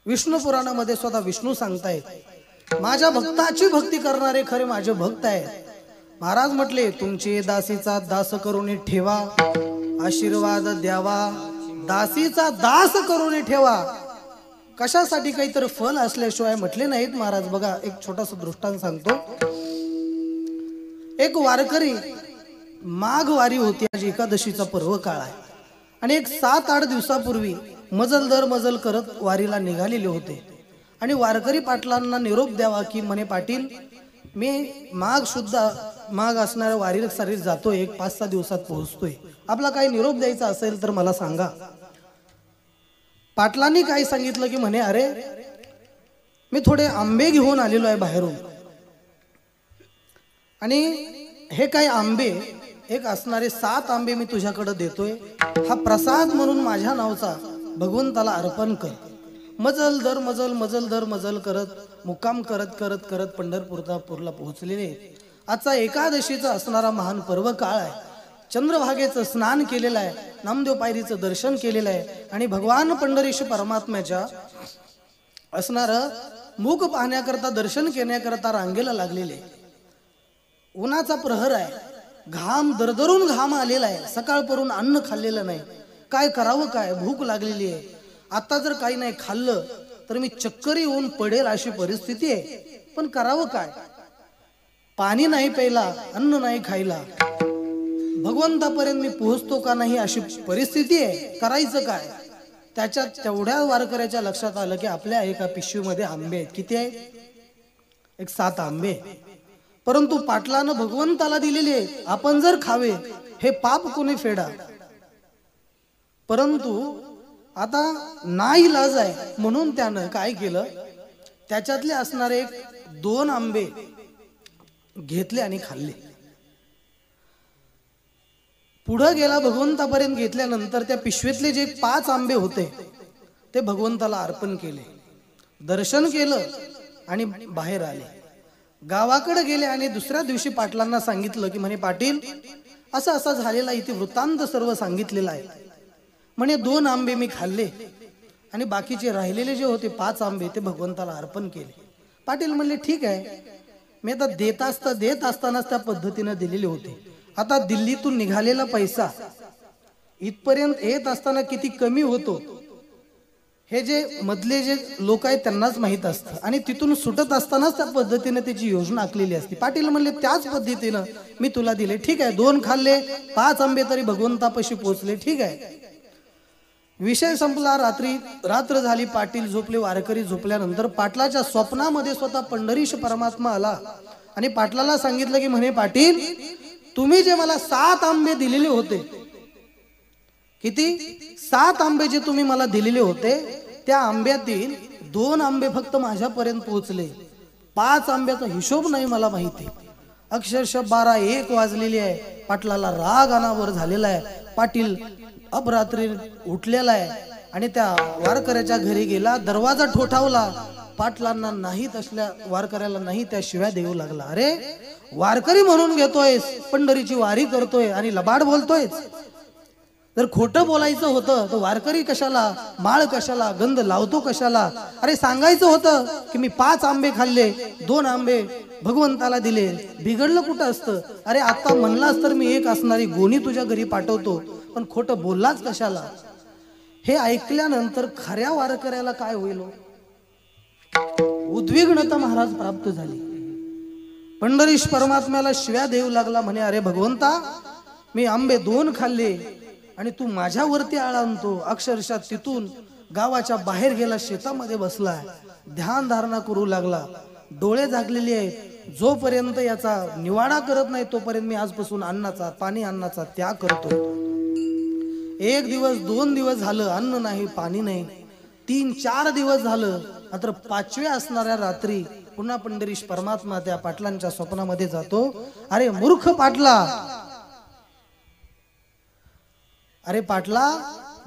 विष्णू पुराणामध्ये स्वतः विष्णू सांगतायत माझ्या भक्ताची भक्ती करणारे खरे माझे भक्त आहेत. महाराज म्हटले तुमचे दासीचा दास करून ठेवा, आशीर्वाद द्यावा, दासीचा दास करून ठेवा. कशासाठी? काहीतरी फल असल्याशिवाय म्हटले नाहीत महाराज. बघा एक छोटासा दृष्टांत सांगतो. एक वारकरी माघ वारी होती, आज एकादशीचा पर्व काळ आहे, आणि एक 7-8 दिवसापूर्वी मजल दर मजल करत वारीला निघालेले होते. आणि वारकरी पाटलांना निरोप द्यावा की म्हणे पाटील मी माघ असणाऱ्या वारीसाठी जातोय, एक 5-6 दिवसात पोहोचतोय, आपला काही निरोप द्यायचा असेल तर मला सांगा. पाटलांनी काय सांगितलं की म्हणे अरे मी थोडे आंबे घेऊन आलेलो आहे बाहेरून, आणि हे काही आंबे एक असणारे 7 आंबे मी तुझ्याकडे देतोय, हा प्रसाद म्हणून माझ्या नावचा भगवंताला अर्पण कर. मजल दर मजल करत मुक्काम करत करत करत पंढरपूरला पोहोचलेले. आजचा एकादशीचा असणारा महान पर्व काळ आहे. चंद्रभागेचं स्नान केलेलं आहे, नामदेव पायरीचं दर्शन केलेलं आहे, आणि भगवान पंढरीश परमात्म्याच्या असणार मुख पाहण्याकरता दर्शन करण्याकरता रांगेला लागलेले. उन्हाचा प्रहर आहे, घाम दरदरून घाम आलेला आहे, सकाळपासून अन्न खाल्लेलं नाही. काय करावं, काय भूक लागलेली आहे. आता जर काही नाही खाल्लं तर मी चक्कर येऊन पडेल अशी परिस्थिती आहे. पण करावं काय? पाणी नाही प्यायला, अन्न नाही खायला, भगवंतापर्यंत मी पोहोचतो का नाही अशी परिस्थिती आहे. करायचं काय? त्याच्यात तेवढ्या वारकऱ्याच्या लक्षात आलं की आपल्या एका पिशवीमध्ये आंबे आहेत. किती आहेत? एक 7 आंबे. परंतु पाटलानं भगवंताला दिलेले आहेत, आपण जर खावे हे पाप कोणी फेडा. परंतु आता नाईलाज आहे म्हणून त्यानं काय केलं, त्याच्यातले असणारे 2 आंबे घेतले आणि खाल्ले. पुढे गेला, भगवंतापर्यंत घेतल्यानंतर त्या पिशवीतले जे 5 आंबे होते ते भगवंताला अर्पण केले, दर्शन केलं आणि बाहेर आले. गावाकडे गेले आणि दुसऱ्या दिवशी पाटलांना सांगितलं की म्हणे पाटील असं असं झालेला इथे वृत्तांत सर्व सांगितलेला आहे. म्हणे 2 आंबे मी खाल्ले आणि बाकीचे राहिलेले जे होते 5 आंबे ते भगवंताला अर्पण केले. पाटील म्हणले ठीक आहे, मी आता देत असतानाच त्या पद्धतीने दिलेले होते. आता दिल्लीतून निघालेला पैसा इथपर्यंत येत असताना किती कमी होतो हे जे मधले जे लोक आहेत त्यांनाच माहित असतं, आणि तिथून सुटत असतानाच त्या पद्धतीने त्याची योजना आखलेली असते. पाटील म्हणले त्याच पद्धतीनं मी तुला दिले. ठीक आहे, 2 खाल्ले, 5 आंबे तरी भगवंतापाशी पोहोचले. ठीक आहे, विषय संपला. रात्र झाली, पाटील झोपले. वारकरी झोपल्यानंतर पाटलाच्या स्वप्नामध्ये स्वतः पंढरीश परमात्मा आला आणि पाटलाला सांगितलं की म्हणे पाटील तुम्ही जे मला 7 आंबे दिलेले होते, किती? 7 आंबे जे तुम्ही मला दिलेले होते त्या आंब्यातील 2 आंबे फक्त माझ्यापर्यंत पोहोचले, 5 आंब्याचा हिशोब नाही मला माहिती. अक्षरशः 12-1 वाजलेली आहे. पाटलाला राग अनावर झालेला आहे. पाटील अपरात्री उठलेला आहे आणि त्या वारकऱ्याच्या घरी गेला, दरवाजा ठोठावला. पाटलांना नाही, तसल्या वारकऱ्याला नाही त्या शिव्या देऊ लागला. अरे वारकरी म्हणून घेतोयस, पंढरीची वारी करतोय आणि लबाड बोलतोयस. जर खोटं बोलायचं होतं तर वारकरी कशाला, माळ कशाला, गंध लावतो कशाला? अरे सांगायचं होतं की मी 5 आंबे खाल्ले, 2 आंबे भगवंताला दिले, बिघडलं कुठं असतं? अरे आता म्हणलास तर मी एक असणारी गोणी तुझ्या घरी पाठवतो, पण खोटं बोललाच कशाला? हे ऐकल्यानंतर खऱ्या वारकऱ्याला काय होईल? उद्विग्नता महाराज प्राप्त झाली. पंढरीश परमात्म्याला शिव्या देऊ लागला. म्हणे अरे भगवंता मी आंबे 2 खाल्ले आणि तू माझ्यावरती आळा आणतो. अक्षरशः तिथून गावाच्या बाहेर गेला, शेतामध्ये बसलाय, ध्यान धारणा करू लागला. डोळे झाकलेले आहेत. जोपर्यंत याचा निवाडा करत नाही तोपर्यंत मी आजपासून अन्नाचा त्याग करतो. 1 दिवस 2 दिवस झालं, अन्न नाही, पाणी नाही. 3-4 दिवस झालं. मात्र 5व्या असणाऱ्या रात्री पुन्हा पंढरीश परमात्मा त्या पाटलांच्या स्वप्नामध्ये जातो. अरे मूर्ख पाटला, अरे पाटला,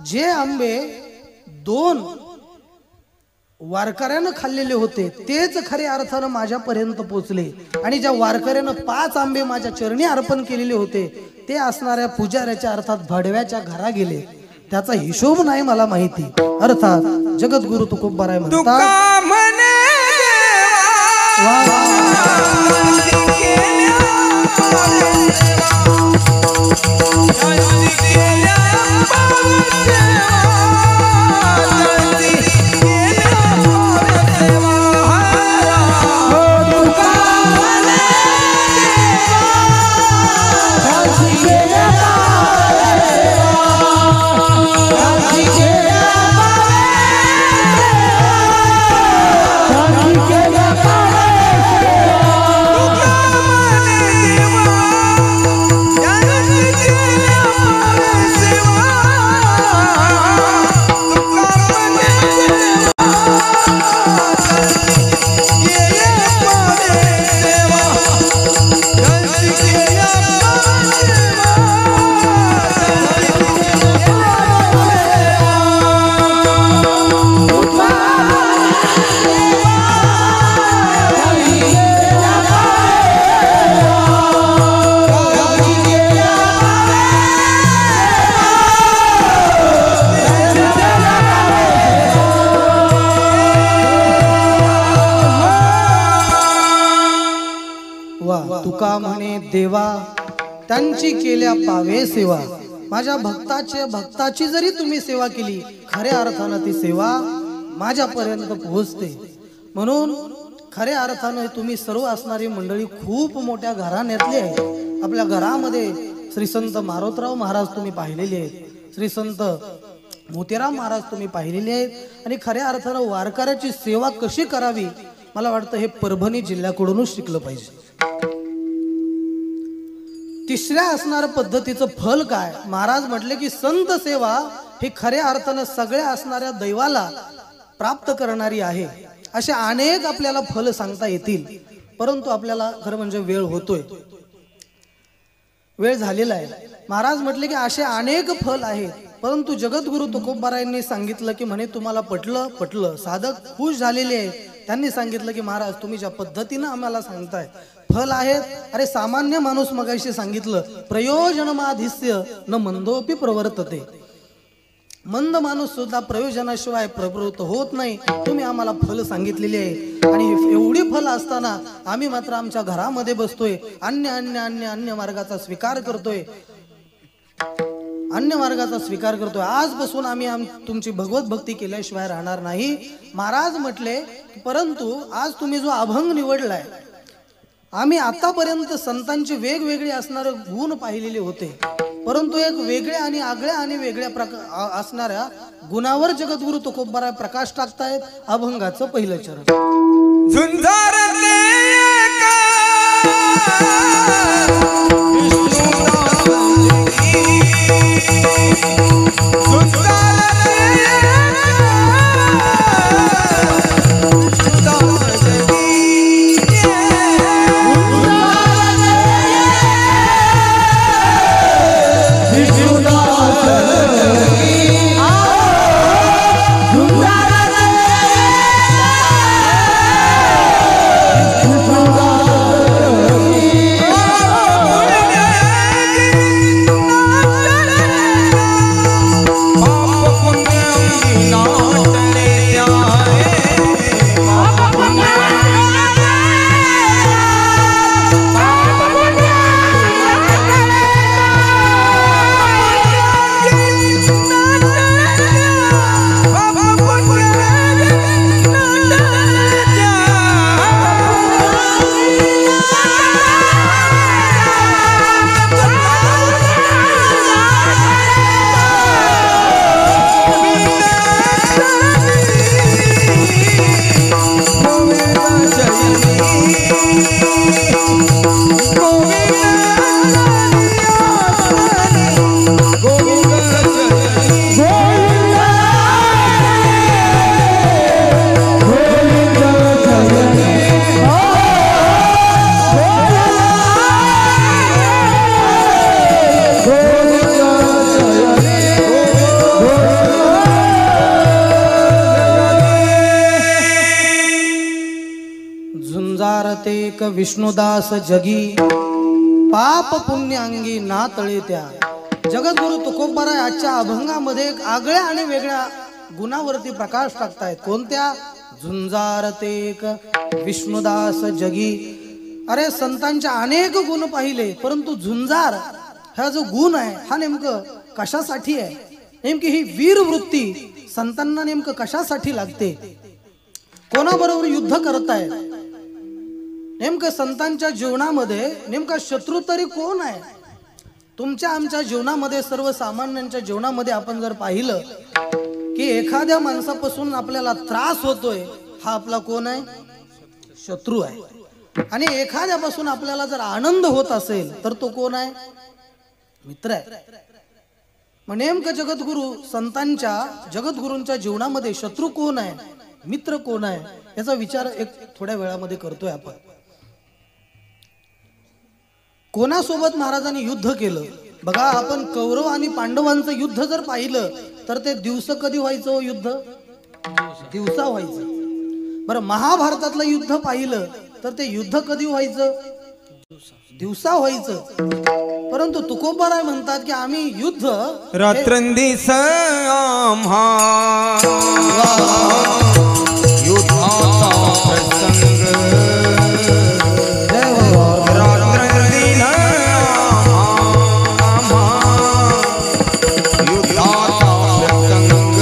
जे आंबे 2 वारकऱ्यानं खाल्लेले होते तेच खऱ्या अर्थानं माझ्यापर्यंत पोचले, आणि ज्या वारकऱ्यानं 5 आंबे माझ्या चरणी अर्पण केलेले होते ते असणाऱ्या पुजाऱ्याच्या अर्थात भडव्याच्या घरा गेले. त्याचा हिशोब नाही मला माहिती. अर्थात जगद्गुरु तुकोबाराय म्हणतात, तुका म्हणे देवा त्यांची केल्या पावे सेवा. माझ्या भक्ताची जरी तुम्ही सेवा केली, खऱ्या अर्थानं ती सेवा माझ्यापर्यंत पोहोचते. म्हणून खऱ्या अर्थानं तुम्ही सर्व असणारी मंडळी खूप मोठ्या घराण्यातली आहे. आपल्या घरामध्ये श्री संत मारोतराव महाराज तुम्ही पाहिलेले आहेत, श्री संत मोतीराम महाराज तुम्ही पाहिलेले आहेत, आणि खऱ्या अर्थानं वारकऱ्याची सेवा कशी करावी मला वाटतं हे परभणी जिल्ह्याकडूनच शिकलं पाहिजे. तिसऱ्या असणाऱ्या पद्धतीचं फल काय? महाराज म्हटले की संत सेवा ही खऱ्या अर्थानं सगळ्या असणाऱ्या दैवाला प्राप्त करणारी आहे. असे अनेक आपल्याला फल सांगता येतील, परंतु आपल्याला खरं म्हणजे वेळ होतोय, वेळ झालेला आहे. महाराज म्हटले की असे अनेक फल आहेत, परंतु जगद्गुरु तुकोबारायांनी सांगितलं की म्हणे तुम्हाला पटलं. साधक खुश झालेले आहेत. त्यांनी सांगितलं की महाराज तुम्ही ज्या पद्धतीनं आम्हाला सांगताय फल आहेत. अरे सामान्य माणूस मगाशी सांगितलं, प्रयोजनमाधिस्य न मंदोपी प्रवर्तते. मंद माणूस सुद्धा प्रयोजनाशिवाय प्रवृत्त होत नाही. तुम्ही आम्हाला फल सांगितलेली आहे, आणि एवढी फल असताना आम्ही मात्र आमच्या घरामध्ये बसतोय, अन्य मार्गाचा स्वीकार करतोय. आजपासून आम्ही तुमची भगवत भक्ती केल्याशिवाय राहणार नाही. महाराज म्हटले परंतु आज तुम्ही जो अभंग निवडलाय, आम्ही आतापर्यंत संतांचे वेगवेगळे असणारे गुण पाहिलेले होते, परंतु एक वेगळ्या आणि आगळ्या आणि वेगळ्या असणाऱ्या गुणावर जगद्गुरु तुकोबाराय प्रकाश टाकतायत. अभंगाचं पहिलं चरण. झुंजारले झुंजारते क विष्णुदास जगी पाप पुण्य अंगी ना तळे त्या. जगद्गुरु तुकोबाराय आजच्या अभंगामध्ये एक आगळ्या आणि वेगळ्या गुणावरती प्रकाश टाकतायत. कोणत्या? झुंजारते क विष्णुदास जगी. अरे संतांच्या अनेक गुण पाहिले, परंतु झुंजार हा जो गुण आहे हा नेमकं कशासाठी आहे? नेमकी ही वीर वृत्ती संतांना नेमकं कशासाठी लागते? कोणाबरोबर युद्ध करताय? नेमकं संतांच्या जीवनामध्ये नेमका शत्रू तरी कोण आहे? तुमच्या आमच्या जीवनामध्ये, सर्वसामान्यांच्या जीवनामध्ये आपण जर पाहिलं की एखाद्या माणसापासून आपल्याला त्रास होतोय, हा आपला कोण आहे? शत्रू आहे. आणि एखाद्यापासून आपल्याला जर आनंद होत असेल तर तो कोण आहे? मित्र आहे. मग नेमकं जगद्गुरूंच्या जीवनामध्ये शत्रू कोण आहे, मित्र कोण आहे, याचा विचार एक थोड्या वेळामध्ये करतोय आपण. कोणासोबत महाराजांनी युद्ध केलं? बघा, आपण कौरव आणि पांडवांचं युद्ध जर पाहिलं तर ते दिवस कधी व्हायचं? युद्ध दिवसा व्हायचं. बरं, महाभारतातलं युद्ध पाहिलं तर ते युद्ध कधी व्हायचं? दिवसा व्हायचं. परंतु तुकोबाराय म्हणतात की आम्ही युद्ध रात्रंदिवस आम्हा युद्धाचा प्रसंग. रात्रंदिवस आम्हा युद्धाचा प्रसंग.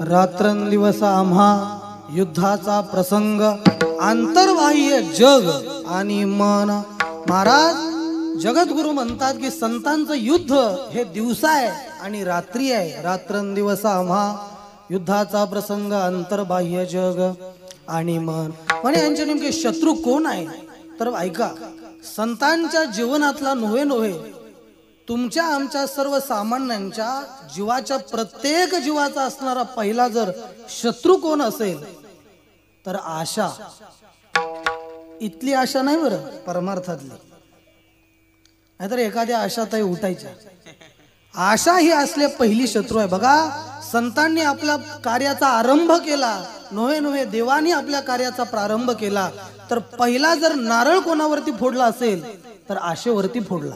रात्रंदिवस आम्हा युद्धाचा प्रसंग. आंतरबाह्य जग आणि मन. महाराज जगद्गुरु म्हणतात की संतांचं युद्ध हे दिवसा आहे आणि रात्री आहे. रात्रंदिवस आम्हा युद्धाचा प्रसंग, अंतर्बाह्य जग आणि मन. म्हणजे यांचे नेमके शत्रू कोण आहे? तर ऐका, संतांच्या जीवनातला नव्हे तुमच्या आमच्या सर्वसामान्यांच्या जीवाच्या प्रत्येक जीवाचा असणारा पहिला जर शत्रू कोण असेल तर आशा. इथली आशा नाही बरं, परमार्थातली. नाहीतर एखाद्या आशाताई उठायच्या. आशा ही असले पहिली शत्रू आहे. बघा, संतांनी आपल्या कार्याचा आरंभ केला, नव्हे देवानी आपल्या कार्याचा प्रारंभ केला, तर पहिला जर नारळ कोणावरती फोडला असेल तर आशेवरती फोडला.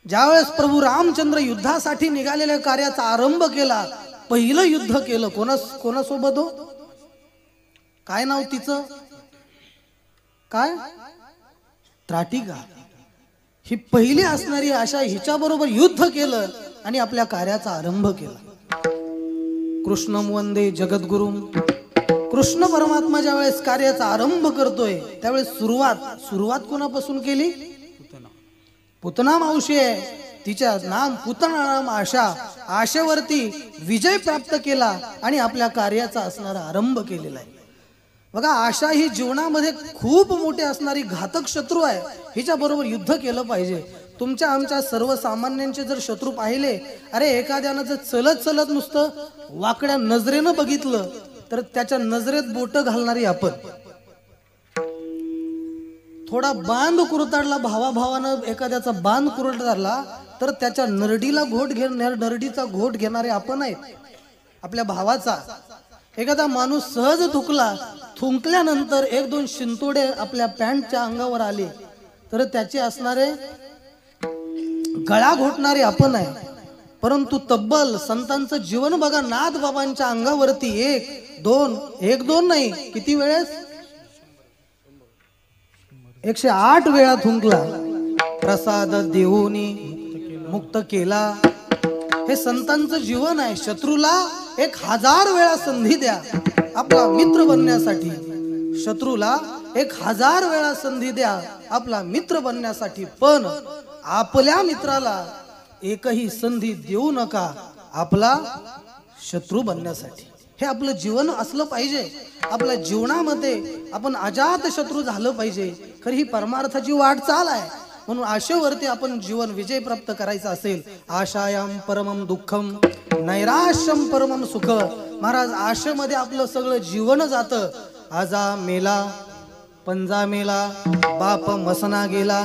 ज्यावेळेस प्रभू रामचंद्र युद्धासाठी निघालेल्या कार्याचा आरंभ केला, पहिलं युद्ध केलं कोणासोबत हो? काय नाव तिचं? काय? त्राटिका. ही पहिली असणारी आशा, हिच्याबरोबर युद्ध केलं आणि आपल्या कार्याचा आरंभ केला. कृष्णं वंदे जगद्गुरुम. कृष्ण परमात्मा ज्यावेळेस कार्याचा आरंभ करतोय त्यावेळेस सुरुवात कोणापासून केली? पुतना मावशी आहे, तिच्या नाम पुतना नाम आशा. आशेवरती विजय प्राप्त केला आणि आपल्या कार्याचा असणारा आरंभ केलेला आहे. बघा, आशा ही जीवनामध्ये खूप मोठी असणारी घातक शत्रू आहे. हिच्या बरोबर युद्ध केलं पाहिजे. तुमच्या आमच्या सर्वसामान्यांचे जर शत्रू पाहिले, अरे एखाद्यानं जर चलत नुसतं वाकड्या नजरेनं बघितलं तर त्याच्या नजरेत बोट घालणारी आपण. थोडा बांध कुरतडला, भावाभावानं एखाद्याचा बांध कुरतडला तर त्याच्या नरडीला नरडीचा घोट घेणारे आपण आहेत. आपल्या भावाचा एखादा माणूस सहज थुंकल्यानंतर एक दोन शिंतोडे आपल्या पॅन्टच्या अंगावर आले तर त्याचे असणारे गळा घोटणारे आपण आहे. परंतु तब्बल संतांचं जीवन बघा, नाथ बाबांच्या अंगावरती एक दोन नाही, किती वेळेस 108 वेळा थुंकला. प्रसाद देऊनी मुक्त केला. हे संतांचं जीवन आहे. शत्रूला 1000 वेळा संधी द्या आपला मित्र बनण्यासाठी. शत्रूला 1000 वेळा संधी द्या आपला मित्र बनण्यासाठी, पण आपल्या मित्राला एकही संधी देऊ नका आपला शत्रू बनण्यासाठी. हे आपलं जीवन असलं पाहिजे. आपल्या जीवनामध्ये आपण अजात शत्रू झालं पाहिजे. खरी ही परमार्थाची वाटचाल आहे. म्हणून आशेवरती आपण जीवन विजय प्राप्त करायचा असेल, आशायाम परमम दुःखम नैराश्यम परमम सुख. महाराज, आशेमध्ये आपलं सगळं जीवन जातं. आजा मेला पंजा मेला, बाप मसना गेला,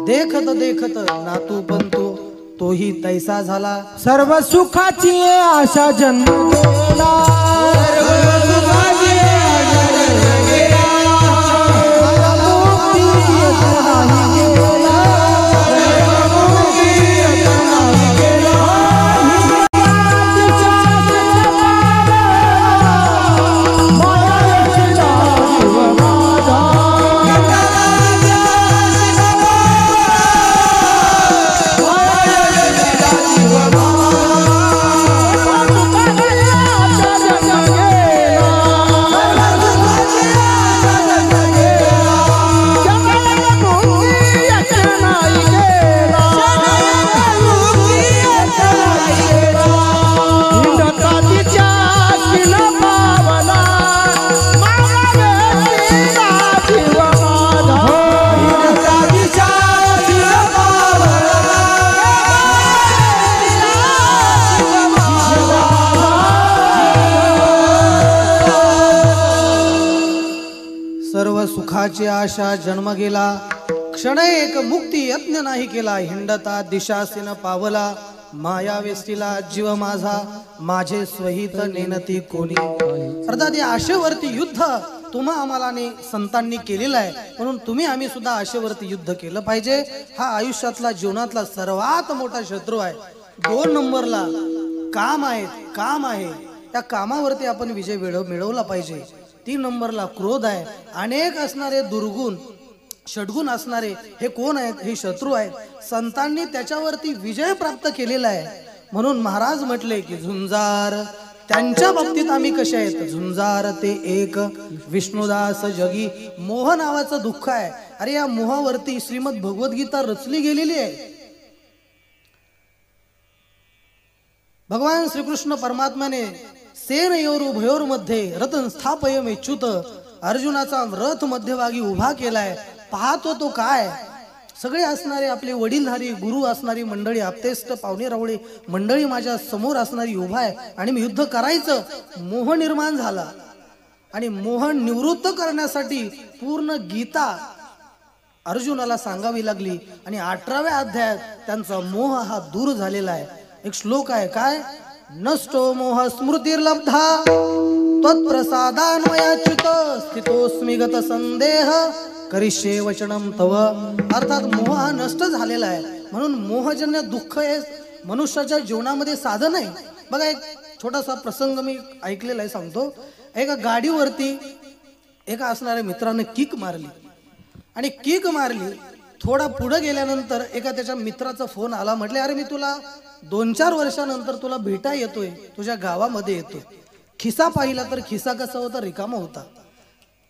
देखत देखत नातू पंतू तोही तैसा झाला. सर्व सुखाची आशा जन्म गेला. सुखाची आशा जन्म गेला, क्षण एक मुक्ती यत्न नाही केला. हिंडता दिशासीन पावला, माया वेस्टीला जीव माझा, माझे स्वहित नेनती कोणी. अर्थात या आशेवरती युद्ध तुम्हा आम्हाला संतांनी केलेलं आहे. म्हणून तुम्ही आम्ही सुद्धा आशेवरती युद्ध केलं पाहिजे. हा आयुष्यातला जीवनातला सर्वात मोठा शत्रू आहे. 2 नंबरला काम आहे. त्या कामावरती आपण विजय मिळवला पाहिजे. 3 नंबरला क्रोध आहे. अनेक असणारे दुर्गुण षडगुण असणारे हे कोण आहेत? हे शत्रू आहेत. संतांनी त्याच्यावरती विजय प्राप्त केलेला आहे. म्हणून महाराज म्हटले की झुंजार त्यांच्या बाबतीत आम्ही कसे आहेत. झुंजार ते एक विष्णुदास जगी. मोह नावाचं दुःख आहे. अरे या मोहावरती श्रीमद भगवद्गीता रचली गेलेली आहे. भगवान श्रीकृष्ण परमात्म्याने सेनयोर उभयोर मध्ये रतन स्थापयमेच्युत अर्जुनाचा रथ मध्यभागी उभा केलाय. पाहतो तो काय, सगळे असणारे आपले वडीलधारी गुरु असणारी मंडळी, आपतेष्ट पाहुणे रावळे मंडळी माझ्या समोर असणारी उभा आहे आणि मी युद्ध करायचं. मोह निर्माण झाला आणि मोह निवृत्त करण्यासाठी पूर्ण गीता अर्जुनाला सांगावी लागली आणि 18व्या अध्यायात त्यांचा मोह हा दूर झालेला आहे. एक श्लोक आहे, काय, नष्टो मोह स्मृतिर्लब्धा त्वत्प्रसादान्वयाच्युत स्थितोस्मि गत संदेह करिष्ये वचनम तव. अर्थात मोह हा नष्ट झालेला आहे. म्हणून मोहजन्य दुःख हे मनुष्याच्या जीवनामध्ये साधन आहे. बघा, एक छोटासा प्रसंग मी ऐकलेला आहे, सांगतो. एका गाडीवरती एका असणाऱ्या मित्राने किक मारली आणि किक मारली. थोडा पुढे गेल्यानंतर एका त्याच्या मित्राचा फोन आला. म्हटले, अरे मी तुला 2-4 वर्षानंतर तुला भेटा येतोय, तुझ्या गावामध्ये येतोय. खिसा पाहिला तर खिसा कसा होता, रिकामा होता.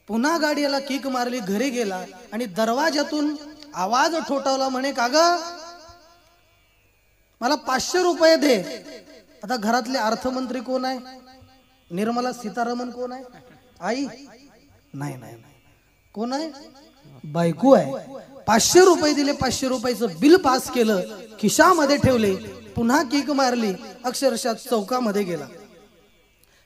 पुन्हा गाडीला किक मारली, घरी गेला आणि दरवाजातून आवाज ठोठावला. म्हणे, का ग, मला 500 रुपये दे. आता घरातले अर्थमंत्री कोण आहे? निर्मला सीतारामन कोण आहे? आई नाही, कोण आहे? बायको आहे. 500 रुपये दिले, 500 रुपयाचं बिल पास केलं, खिशामध्ये ठेवले, पुन्हा किक मारली, अक्षरशः चौकामध्ये गेला.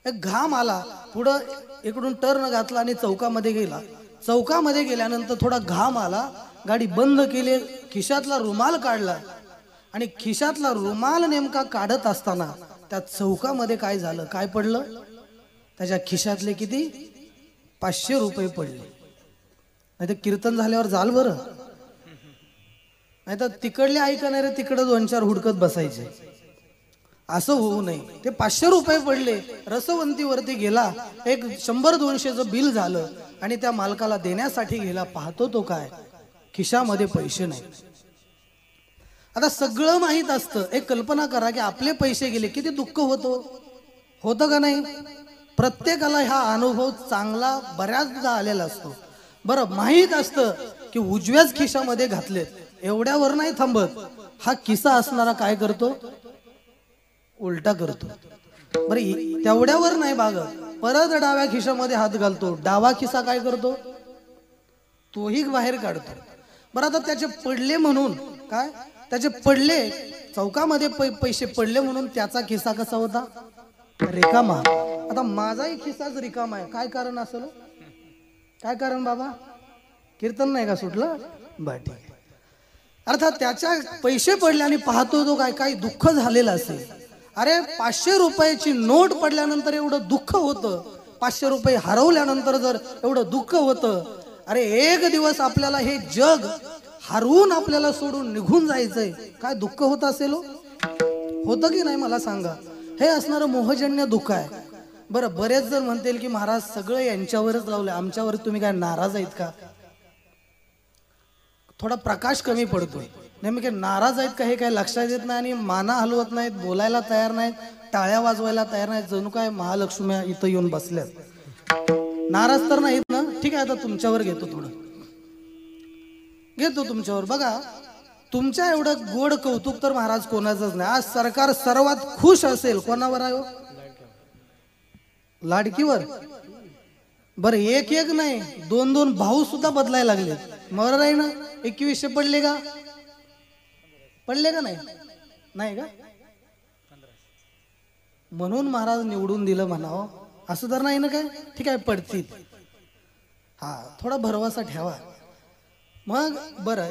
एक घाम आला, पुढं इकडून टर्न घातला आणि चौकामध्ये गेला. चौकामध्ये गेल्यानंतर थोडा घाम आला, गाडी बंद केली, खिशातला रुमाल काढला आणि खिशातला रुमाल नेमका काढत असताना त्या चौकामध्ये काय झालं, काय पडलं, त्याच्या खिशातले किती 500 रुपये पडले. नाही तर कीर्तन झाल्यावर जाल बरं, नाही तर तिकडले ऐकणारे तिकडे 2-4 हुडकत बसायचे. असं होऊ नये. ते 500 रुपये पडले, रसवंतीवरती गेला, एक 100-200चं बिल झालं आणि त्या मालकाला देण्यासाठी गेला. पाहतो तो काय, खिशामध्ये पैसे नाही. आता सगळं माहीत असतं, एक कल्पना करा की आपले पैसे गेले, किती दुःख होतं का नाही? प्रत्येकाला हा अनुभव चांगला बऱ्याचदा आलेला असतो. बरं, माहीत असतं की उजव्याच खिशामध्ये घातलेत, एवढ्यावर नाही थांबत, हा किस्सा असणारा काय करतो, उलटा करतो. बरं, तेवढ्यावर नाही बागत, परत डाव्या खिशामध्ये हात घालतो, डावा खिसा काय करतो, तोही बाहेर काढतो. बरं, आता त्याचे पडले म्हणून काय, त्याचे पडले चौकामध्ये पैसे पडले म्हणून त्याचा खिसा कसा होता, रिकामा. आता माझाही खिसाच रिकामा आहे, काय कारण असेल, काय कारण बाबा, कीर्तन नाही का सुटलं, बर ठीक आहे. अर्थात त्याच्या पैसे पडले आणि पाहतो तो काय, काही दुःख झालेलं असेल. अरे 500 रुपयाची नोट पडल्यानंतर एवढं दुःख होतं, 500 रुपये हरवल्यानंतर जर एवढं दुःख होतं, अरे एक दिवस आपल्याला हे जग हरवून आपल्याला सोडून निघून जायचंय, काय दुःख होत असेल, होतं की नाही मला सांगा. हे असणारं मोहजन्य दुःख आहे. बरं, बरेच जण म्हणतील की महाराज सगळं यांच्यावरच लावलं, आमच्यावर तुम्ही काय नाराज आहेत का? थोडा प्रकाश कमी पडतोय. नेमके नाराज आहेत का हे काय लक्षात येत नाही आणि माना हलवत नाहीत, बोलायला तयार नाहीत, टाळ्या वाजवायला तयार नाहीत, जणू काय महालक्ष्म्या इथं येऊन बसल्यात. नाराज तर नाहीत ना? ठीक आहे, आता तुमच्यावर घेतो, थोडं घेतो तुमच्यावर. बघा, तुमच्या एवढं गोड कौतुक तर महाराज कोणाचंच नाही. आज सरकार सर्वात खुश असेल कोणावर आहे, लाडकीवर. बरं, एक नाही 2 भाऊ सुद्धा बदलायला लागले. मर आहे ना, 2100 पडले का, पडले का नाही, नाही का, म्हणून महाराज निवडून दिलं म्हणावं असं तर नाही ना काय. ठीक आहे, पडतील, हा थोडा भरवसा ठेवा. मग बरं,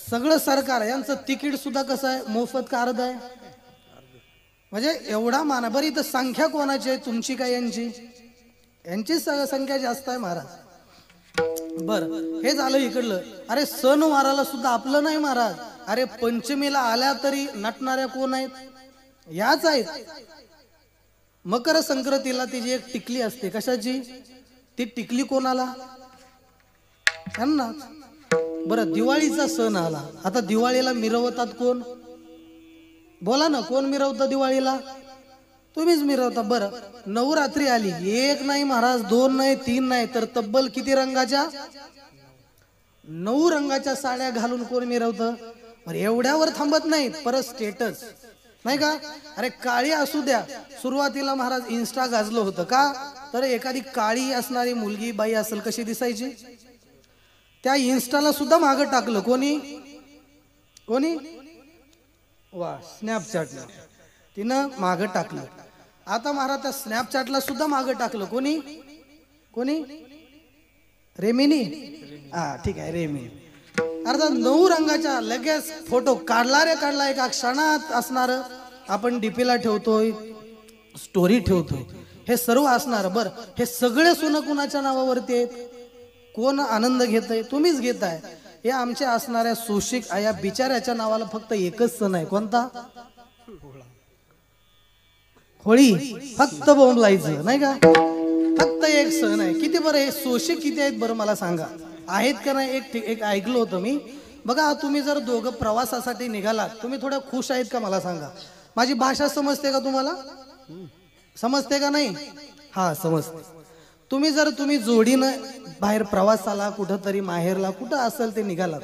सगळं सरकार यांचं तिकीट सुद्धा कसं आहे, मोफत का अर्ध आहे, म्हणजे एवढा माना. बरं, इथं संख्या कोणाची आहे, तुमची काय यांची, यांची संख्या जास्त आहे महाराज. बर, हे झालं इकडलं. अरे सणवाराला सुद्धा आपलं नाही महाराज. अरे पंचमीला आल्या तरी नटणाऱ्या कोण आहेत, याच आहेत. मकर संक्रांतीला तिची एक टिकली असते, कशाची, ती टिकली कोणाला, त्यांना. बरं, दिवाळीचा सण आला, आता दिवाळीला मिरवतात कोण, बोला ना, कोण मिरवतं दिवाळीला, तुम्हीच मिरवता. बरं, नवरात्री आली, एक नाही महाराज, 2 नाही 3 नाही, तर तब्बल किती रंगाच्या, 9 रंगाच्या साड्या घालून कोण मिरवतं. बरं, एवढ्यावर थांबत नाहीत, परत स्टेटस नाही का. अरे काळी असू द्या, सुरुवातीला महाराज इन्स्टा गाजलं होतं का, तर एखादी काळी असणारी मुलगी बाई असेल कशी दिसायची, त्या इन्स्टाला सुद्धा मागं टाकलं कोणी, वा, स्नॅपचॅटला तिनं मागं टाकलं. आता महाराज त्या स्नॅपचॅटला सुद्धा मागं टाकलं कोणी, रेमिनी, हा ठीक आहे, रेमिनी. अर्थात 9 रंगाच्या लगेच फोटो काढला रे काढला, एका क्षणात असणार. आपण डीपीला ठेवतोय, स्टोरी ठेवतोय, हे सर्व असणार. बरं, हे सगळे सोनं कुणाच्या नावावरती आहेत, कोण आनंद घेतय, तुम्हीच घेताय. हे आमच्या असणाऱ्या सोशिक या बिचाऱ्याच्या नावाला फक्त एकच सण आहे, कोणता, होळी. फक्त बॉम्ब लायचं नाही का, फक्त एक सण आहे. किती बरं, हे सोशिक किती आहेत बरं मला सांगा, आहेत का नाही. एक ऐकलं होतं मी. बघा, तुम्ही जर दोघं प्रवासासाठी निघालात, तुम्ही थोडं खुश आहेत का मला सांगा. माझी भाषा समजते का तुम्हाला, समजते का नाही, हा समजते. तुम्ही जोडीनं बाहेर प्रवासाला कुठंतरी माहेरला कुठं असेल ते निघालात,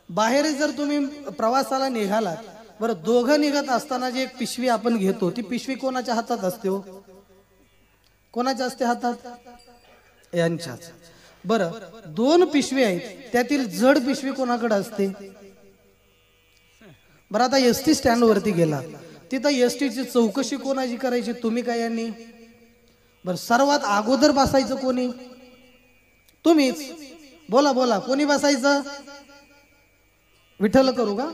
बाहेर जर तुम्ही प्रवासाला निघालात, बरं, दोघं निघत असताना जी एक पिशवी आपण घेतो, ती पिशवी कोणाच्या हातात असते हो, कोणाच्या असते हातात, यांच्याच. बरं, 2 पिशवी आहेत, त्यातील जड पिशवी कोणाकडे असते. बरं, आता एसटी स्टँड वरती गेला, तिथं एसटीची चौकशी कोणाची करायची, तुम्ही काय यांनी. बरं, सर्वात अगोदर बसायचं कोणी, तुम्हीच. बोला बोला, कोणी बसायचं? विठ्ठल करू का?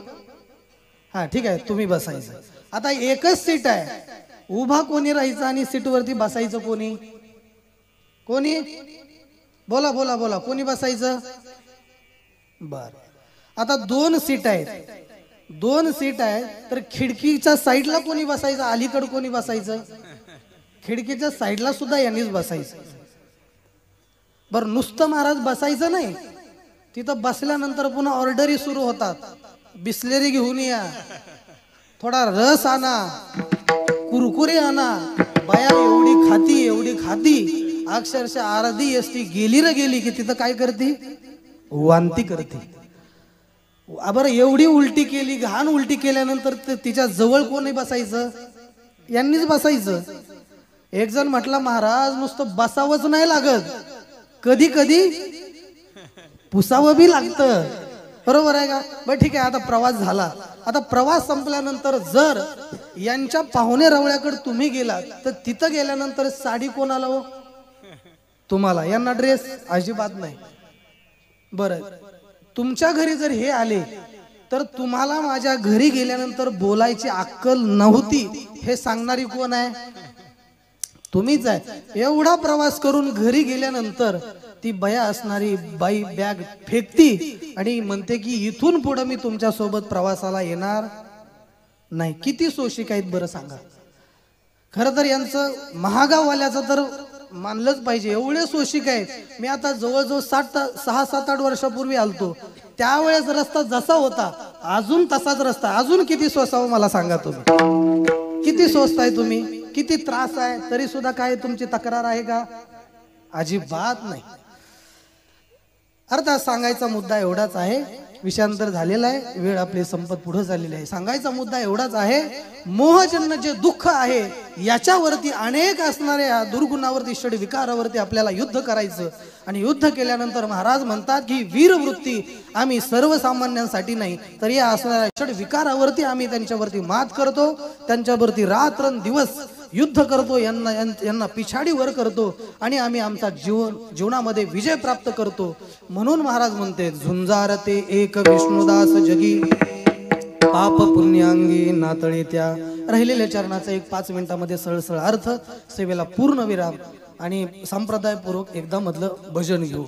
हा ठीक आहे, तुम्ही बसायचं. आता एकच सीट आहे, उभा कोणी राहायचं आणि सीटवरती बसायचं कोणी? कोणी? बोला बोला बोला, कोणी बसायचं? बर, आता 2 सीट आहेत, 2 सीट आहेत, तर खिडकीच्या साईडला कोणी बसायचं? अलीकडे कोणी बसायचं? खिडकीच्या साईडला सुद्धा यांनीच बसायचं. बर, नुसतं महाराज बसायचं नाही, तिथं बसल्यानंतर पुन्हा ऑर्डरी सुरू होतात. बिस्लेरी घेऊन या, थोडा रस आणा, कुरकुरे आणा. बाया एवढी खाती अक्षरशः अर्धी असती गेली रे गेली की तिथं काय करते? वांती करते. बरं, एवढी उलटी केली, घाण उलटी केल्यानंतर तिच्या जवळ कोणी बसायचं? यांनीच बसायचं. एक जण म्हटला, महाराज नुसतं बसावंच नाही लागत, कधी कधी पुसावं बी लागतं. बरोबर आहे का? बरं ठीक आहे, आता प्रवास झाला. आता प्रवास संपल्यानंतर जर यांच्या पाहुणे रवळ्याकडे तुम्ही गेलात तर तिथं गेल्यानंतर साडी कोणाला हो? तुम्हाला. यांना ड्रेस अजिबात नाही. बरं, तुमच्या घरी जर हे आले तर तुम्हाला माझ्या घरी गेल्यानंतर बोलायची अक्कल नव्हती हे सांगणारी कोण आहे? तुम्हीच आहे. एवढा प्रवास करून घरी गेल्यानंतर ती बया असणारी बाई बॅग फेकती आणि म्हणते की इथून पुढे मी तुमच्या सोबत प्रवासाला येणार नाही. किती सोशिक आहेत बरं सांगा. खरं तर यांचं महागाववाल्याचं तर मानलंच पाहिजे, एवढे सोशिक आहेत. मी आता जवळजवळ 6-7-8 वर्षापूर्वी आलतो, त्यावेळेस रस्ता जसा होता अजून तसाच रस्ता. अजून किती सोसावं मला सांगा तुम्ही? किती सोचताय तुम्ही? किती त्रास आहे? तरी सुद्धा काय तुमची तक्रार आहे का? अजिबात नाही. अर्थात सांगायचा मुद्दा एवढाच आहे, विषयांतर झालेला आहे, वेळ आपली संपत पुढे झालेली आहे. सांगायचा मुद्दा एवढाच आहे, मोहजन्य जे दुःख आहे याच्यावरती अनेक असणाऱ्या दुर्गुणावरती, षडविकारावरती आपल्याला युद्ध करायचं. आणि युद्ध केल्यानंतर महाराज म्हणतात की वीरवृत्ती आम्ही सर्वसामान्यांसाठी नाही तर या असणाऱ्या षडविकारावरती आम्ही त्यांच्यावरती मात करतो, त्यांच्यावरती रात्रंदिवस युद्ध करतो, यांना पिछाडीवर करतो आणि आम्ही आमचा जीवनामध्ये विजय प्राप्त करतो. म्हणून महाराज म्हणते, झुंजारते एक विष्णुदास जगी, पाप पुण्यांगी नातळे त्या. राहिलेल्या चरणाचा एक 5 मिनिटामध्ये सरळ अर्थ, सेवेला पूर्ण विराम आणि संप्रदायपूर्वक एकदा मधलं भजन घेऊ.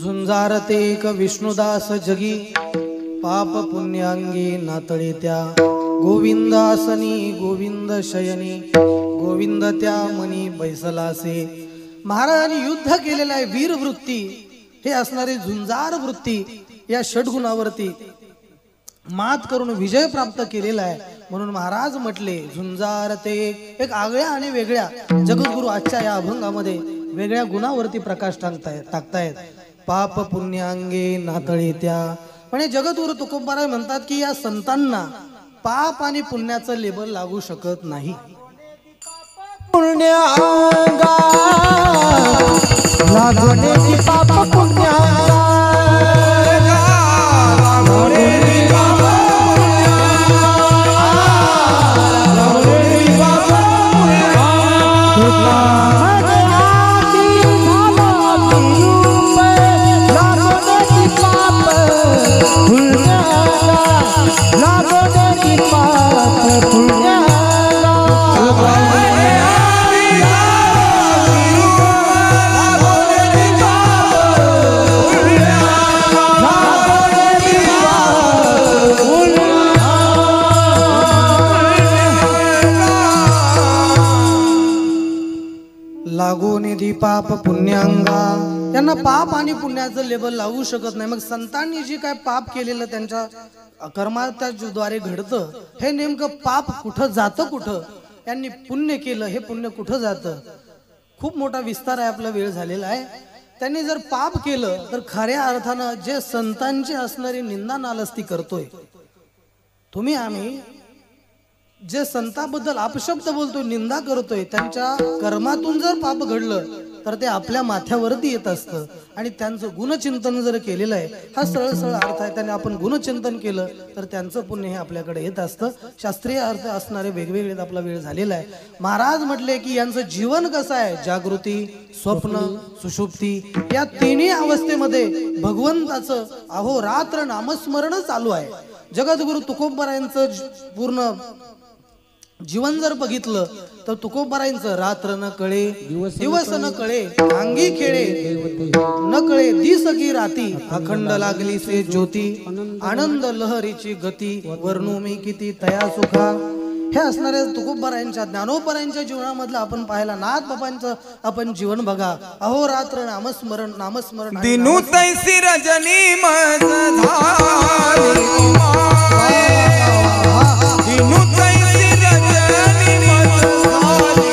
झुंजारते एक विष्णुदास जगी, पाप पुण्यांगी नातळे त्या. गोविंदासनी गोविंद शयनी, गोविंद त्या मनी बैसलासे. महाराजांनी युद्ध केलेलं आहे, वीरवृत्ती हे असणारी झुंजार वृत्ती या षडगुणावरती मात करून विजय प्राप्त केलेला आहे. म्हणून महाराज म्हटले, झुंजारते एक आगळ्या आणि वेगळ्या. जगद्गुरु आजच्या या अभंगामध्ये वेगळ्या गुणावरती प्रकाश टाकतायत. पाप पुण्यांगे नातळे त्या. म्हणजे जगद्गुरु तुकोबाराय म्हणतात की या संतांना पाप आणि पुण्याचं लेबल लागू शकत नाही. पुण्यांगा लागणे पाप पुण्यांगा गुणनिधी पाप पुण्यांगा, यांना पाप आणि पुण्याचं लेबल लावू शकत नाही. मग संतांनी जे काय पाप केलेलं त्यांच्या कर्माच्या द्वारे घडतं, हे नेमकं पाप कुठं जातं, कुठं यांनी पुण्य केलं हे पुण्य कुठं जातं, खूप मोठा विस्तार आहे. आपला वेळ झालेला आहे. त्यांनी जर पाप केलं तर खऱ्या अर्थानं जे संतांची असणारी निंदा नालस्ती करतोय, तुम्ही आम्ही जे संताबद्दल अपशब्द बोलतोय, निंदा करतोय, त्यांच्या कर्मातून जर पाप घडलं तर ते आपल्या माथ्यावरती येत असतं. आणि त्यांचं गुणचिंतन जर केलेलं आहे, हा सरळ सरळ अर्थ आहे. त्याने आपण गुणचिंतन केलं तर त्यांचं पुण्य हे आपल्याकडे येत असतं. शास्त्रीय अर्थ असणारे वेगवेगळे आपला वेळ झालेला आहे. महाराज म्हटले की यांचं जीवन कसं आहे, जागृती, स्वप्न, सुषुप्ती या तिन्ही अवस्थेमध्ये भगवंताचं अहोरात्र नामस्मरण चालू आहे. जगद्गुरु तुकोबरायांचं पूर्ण जीवन जर बघितलं तर तुकोबरायांचं रात्र न कळे, दिवस न कळे, अंगी खेळे न कळे, दिस की राती, अखंड लागली से ज्योती, आनंद लहरीची गती, वर्णू मी किती तया सुखा. हे असणाऱ्या तुकोबरायांच्या ज्ञानोबरायांच्या जीवनामधलं आपण पाहायला, नाथ बाबांचं आपण जीवन बघा. अहोरात्र नामस्मरण नामस्मरण, दिनू तैसी रजनी मज झाली माये, दिनू तैसी रजनी मज झाली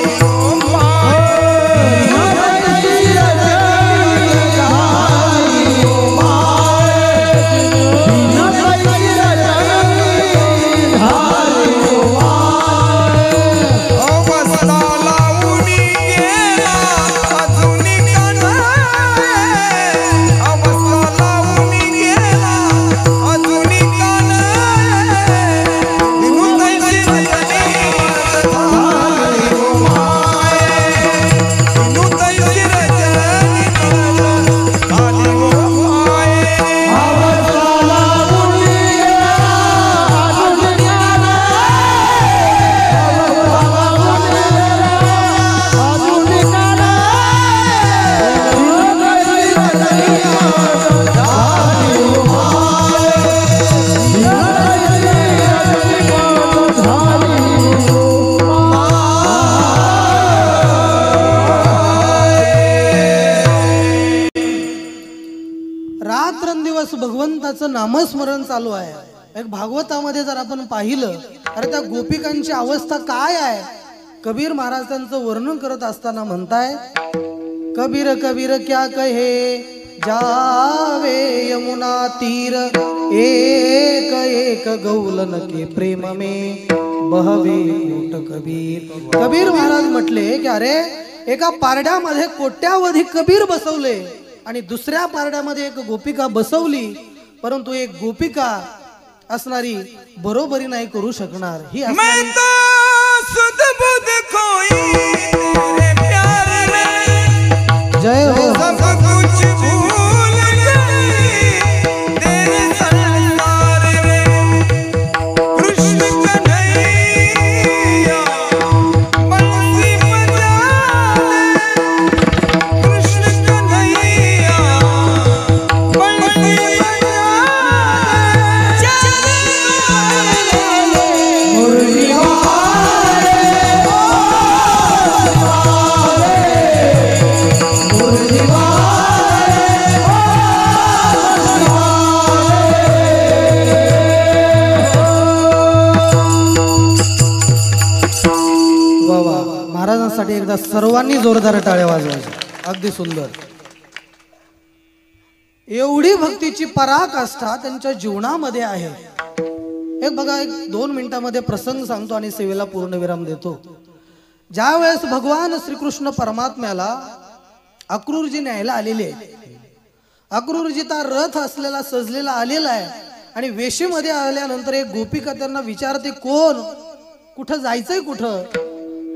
भगवंताचं नामस्मरण चालू आहे. एक भागवतामध्ये जर आपण पाहिलं अरे त्या गोपिकांची अवस्था काय आहे, कबीर महाराज त्यांचं वर्णन करत असताना म्हणताय, कबीर कबीर क्या कहे जावे यमुना तीर, एक एक गौलन के प्रेम में बहवे कोट कबीर. कबीर महाराज म्हटले की अरे एका पारड्यामध्ये कोट्यावधी कबीर बसवले आणि दुसऱ्या पारड्यामध्ये एक गोपिका बसवली, परंतु एक गोपिका असणारी बरोबरी नाही करू शकणार. ही मैं तो सुध बुध खोई तेरे प्यार में, जय हो, सब कुछ भूल गई तेरे संसार में, कृष्ण कन्हैया बंसी बजाए, कृष्ण कन्हैया बंसी महाराजांसाठी एकदा सर्वांनी जोरदार टाळ्या वाजवायच्या. अगदी सुंदर. एवढी भक्तीची पराकाष्ठा त्यांच्या जीवनामध्ये आहे. एक बघा, एक 2 मिनिटांमध्ये प्रसंग सांगतो आणि सेवेला पूर्ण विराम देतो. ज्या वेळेस भगवान श्रीकृष्ण परमात्म्याला अक्रूरजी न्यायला आलेले, अक्रूरजीचा रथ असलेला सजलेला आलेला आहे आणि वेशीमध्ये आल्यानंतर एक गोपिका त्यांना विचारते, कोण, कुठं जायचंय, कुठं.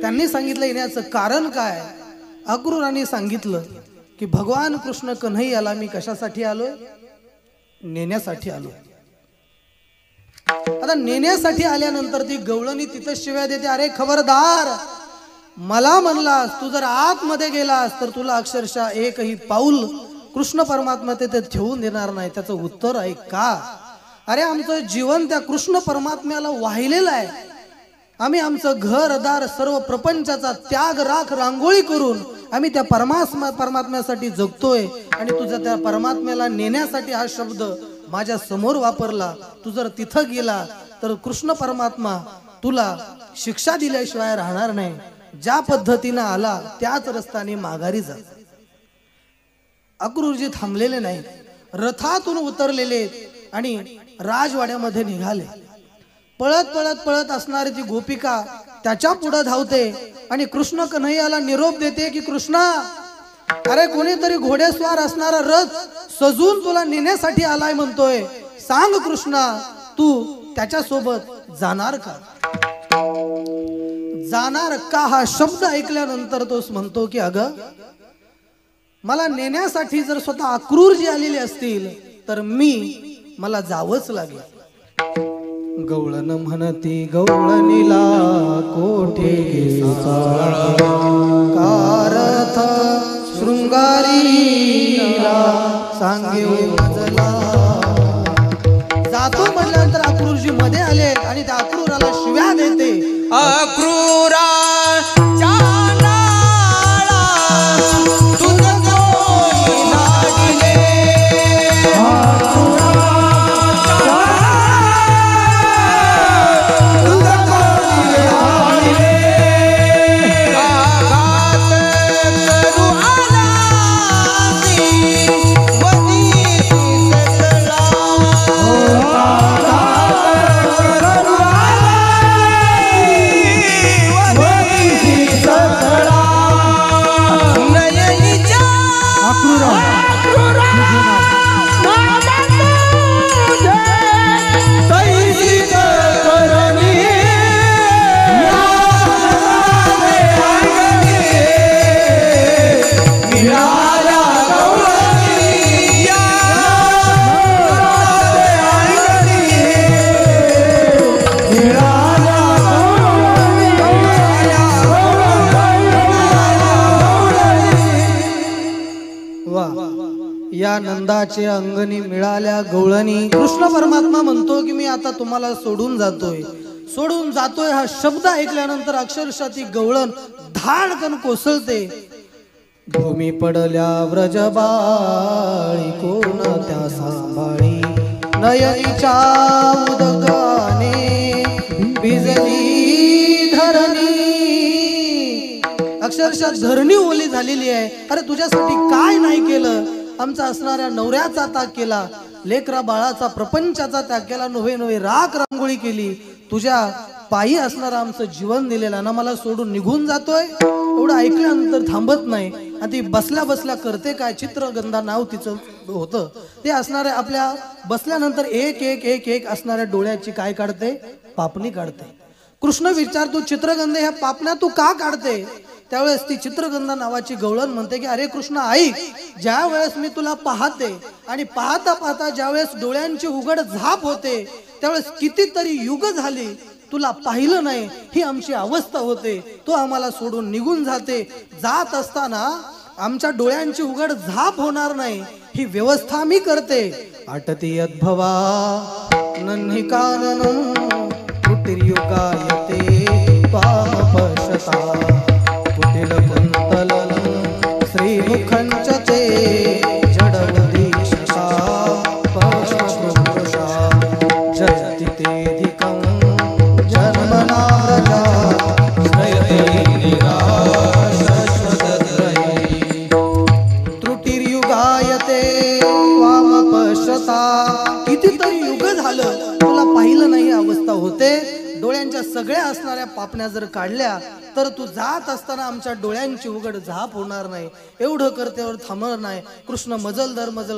त्यांनी सांगितलं येण्याचं कारण काय. अक्रूरांनी सांगितलं की भगवान कृष्ण कन्हैयाला मी कशासाठी आलोय, नेण्यासाठी आलो. आता नेण्यासाठी आल्यानंतर ती गवळणी तिथं शिव्या देते, अरे खबरदार, मला म्हणलास तू जर आतमध्ये गेलास तर तुला अक्षरशः एकही पाऊल कृष्ण परमात्मा ते ठेवून देणार नाही. त्याचं उत्तर आहे का, अरे आमचं जीवन त्या कृष्ण परमात्म्याला वाहिलेलं आहे. आम्ही आमचं घरदार सर्व प्रपंचाचा त्याग राख रांगोळी करून आम्ही त्या परमात्म्यासाठी जगतोय आणि तुझा त्या परमात्म्याला नेण्यासाठी हा शब्द माझ्या समोर वापरला. तू जर तिथं गेला तर कृष्ण परमात्मा तुला शिक्षा दिल्याशिवाय राहणार नाही. ज्या पद्धतीनं आला त्याच रस्त्याने माघारी जा. अक्रूरजी थांबलेले नाही, रथातून उतरलेले आणि राजवाड्यामध्ये निघाले. पळत पळत पळत असणारी ती गोपिका त्याच्या पुढे धावते आणि कृष्ण कन्हैयाला निरोप देते की कृष्णा, अरे कोणीतरी घोडेस्वार असणारा रथ सजून तुला नेण्यासाठी आलाय म्हणतोय. सांग कृष्णा, तू त्याच्या सोबत जाणार का? जाणार का हा शब्द ऐकल्यानंतर तोच म्हणतो की अगं, मला नेण्यासाठी जर स्वतः अक्रूरजी आलेले असतील तर मला जावंच लागेल. गवळण म्हणती गवळणीला कोठे कारथ शृंगारीला सांगे मजला. जातो म्हटल्यानंतर अक्रूरजी मध्ये आले आणि त्या अक्रूराला शिव्या देते. अक्रूरा चाला तुझ कोणी लाडिले. या नंदाचे अंगणी मिळाल्या गवळणी. कृष्ण परमात्मा म्हणतो की मी आता तुम्हाला सोडून जातोय. हा शब्द ऐकल्यानंतर अक्षरशः ती गवळण धाडकन कोसळते. भूमी पडल्या व्रजबाळी कोण त्या सांभाळी. नयनीच्या उदकाने भिजली धरणी. अक्षरशः धरणी ओली झालेली आहे. अरे तुझ्यासाठी काय नाही केलं. आमचा असणाऱ्या नवऱ्याचा त्याग केला, लेकरा बाळाचा प्रपंचाचा त्याग केला, नव्हे राख रांगोळी केली. तुझ्या पायी असणारा आमचं जीवन दिलेलं ना, मला सोडून निघून जातोय. एवढं ऐकल्यानंतर थांबत नाही आणि ती बसल्या बसल्या करते काय. चित्रगंधा नाव तिचं होतं. ते असणाऱ्या आपल्या बसल्यानंतर एक एक एक एक असणाऱ्या डोळ्याची काय काढते, पापणी काढते. कृष्ण विचारतो चित्रगंध ह्या पापण्या तू का काढते. त्यावेळेस ती चित्रगंधा नावाची गवळण म्हणते की अरे कृष्ण ऐक, ज्या वेळेस मी तुला पाहते आणि पाहता पाहता ज्यावेळेस डोळ्यांची उघड झाप होते त्यावेळेस कितीतरी युग झाली तुला पाहिलं नाही, ही आमची अवस्था होते. तो आम्हाला सोडून निघून जात असताना आमच्या डोळ्यांची उघड झाप होणार नाही ही व्यवस्था मी करते. आटती अद्भवा नन्ही काननं कुटीरयुगायते त्वामपश्यता. कुटील कुंतलं श्रीमुखंचचे जडवदीक्षसा पश्मपुरुषा जयति तेधिकं जन्मनारजा श्रयते निराशश्वतत्रयी. त्रुटिर्युगायते त्वामपश्यता. कितीतरी युग झालं तुला पाहिलं नाही अवस्था होते. डोळ्यांच्या सगळ्या असणाऱ्या पापण्या जर काढल्या तर तू जात असताना आमच्या डोळ्यांची उघड झाप होणार नाही. एवढं करतेवर थांबणार नाही. कृष्ण मजल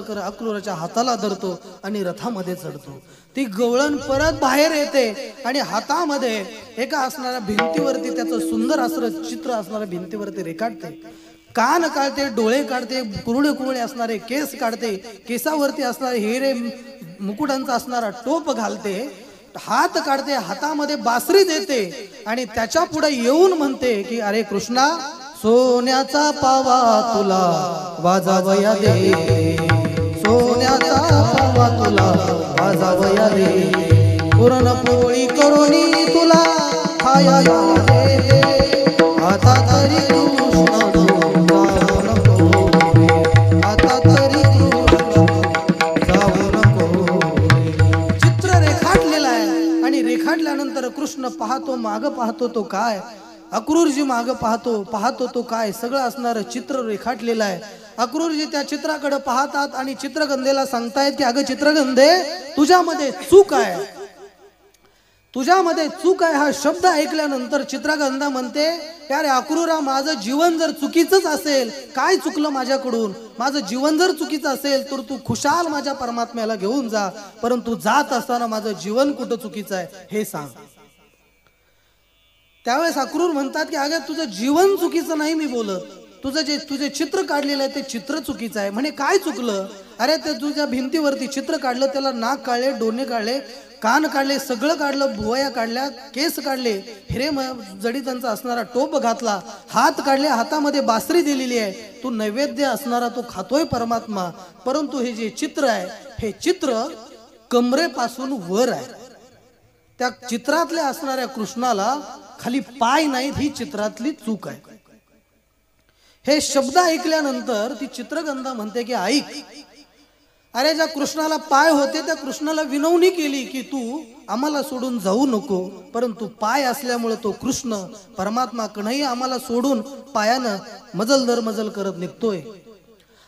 कर अक्रूराच्या हाताला धरतो आणि रथामध्ये चढतो. ती गवळण परत बाहेर येते आणि हातामध्ये एका असणाऱ्या भिंतीवरती त्याचं सुंदर असं चित्र असणाऱ्या भिंतीवरती रेखाटते. कान काढते, डोळे काढते, कुरळे असणारे केस काढते, केसावरती असणारे हिरे मुकुटांचा असणारा टोप घालते, हात काढते, हातामध्ये बासरी देते आणि त्याच्या पुढे येऊन म्हणते की अरे कृष्णा, सोन्याचा पावा तुला वाजावया दे. सोन्याचा पावा तुला वाजावया दे. पुरणपोळी करुणी तुला खाया दे. आता तरी कृष्ण आणि रेखाटल्यानंतर कृष्ण पाहतो, माग पाहतो तो काय, अक्रूरजी माग पाहतो तो काय, सगळं असणारं चित्र रेखाटलेलं आहे. अक्रूरजी त्या चित्राकडे पाहतात आणि चित्रगंधेला सांगतायत की अगं चित्रगंधे, तुझ्यामध्ये चूक आहे, तुझ्यामध्ये चूक आहे. हा शब्द ऐकल्यानंतर चित्रगंधा म्हणते, अरे अक्रूरा, माझं जीवन जर चुकीचंच असेल, काय चुकलं माझ्याकडून, माझं जीवन जर चुकीचं असेल तर तू खुशाल माझ्या परमात्म्याला घेऊन जा, परंतु जात असताना माझं जीवन कुठं चुकीचं आहे हे सांग. त्यावेळेस अक्रूर म्हणतात की अगं तुझं जीवन चुकीचं नाही मी बोलत, तुझे चित्र काढलेलं आहे ते चित्र चुकीचं आहे. म्हणे काय चुकलं, अरे ते तुझ्या भिंतीवरती चित्र काढलं, त्याला नाक काढले, डोणे काढले, कान काढले, सगळं काढलं, भुवया काढल्या, केस काढले, हिरे जडितांचा असणारा टोप घातला, हात काढले, हातामध्ये बासरी दिलेली आहे, तू नैवेद्य असणारा तो खातोय परमात्मा, परंतु हे जे चित्र आहे हे चित्र कमरेपासून वर आहे. त्या चित्रातल्या असणाऱ्या कृष्णाला खाली पाय नाहीत, ही चित्रातली चूक आहे. हे शब्द ऐकल्यानंतर ती चित्रगंधा म्हणते की ऐक, अरे ज्या कृष्णाला पाय होते त्या कृष्णाला विनवणी केली की तू आम्हाला सोडून जाऊ नको, परंतु पाय असल्यामुळे तो कृष्ण परमात्मा कणही आम्हाला सोडून पायानं मजल दर मजल करत निघतोय.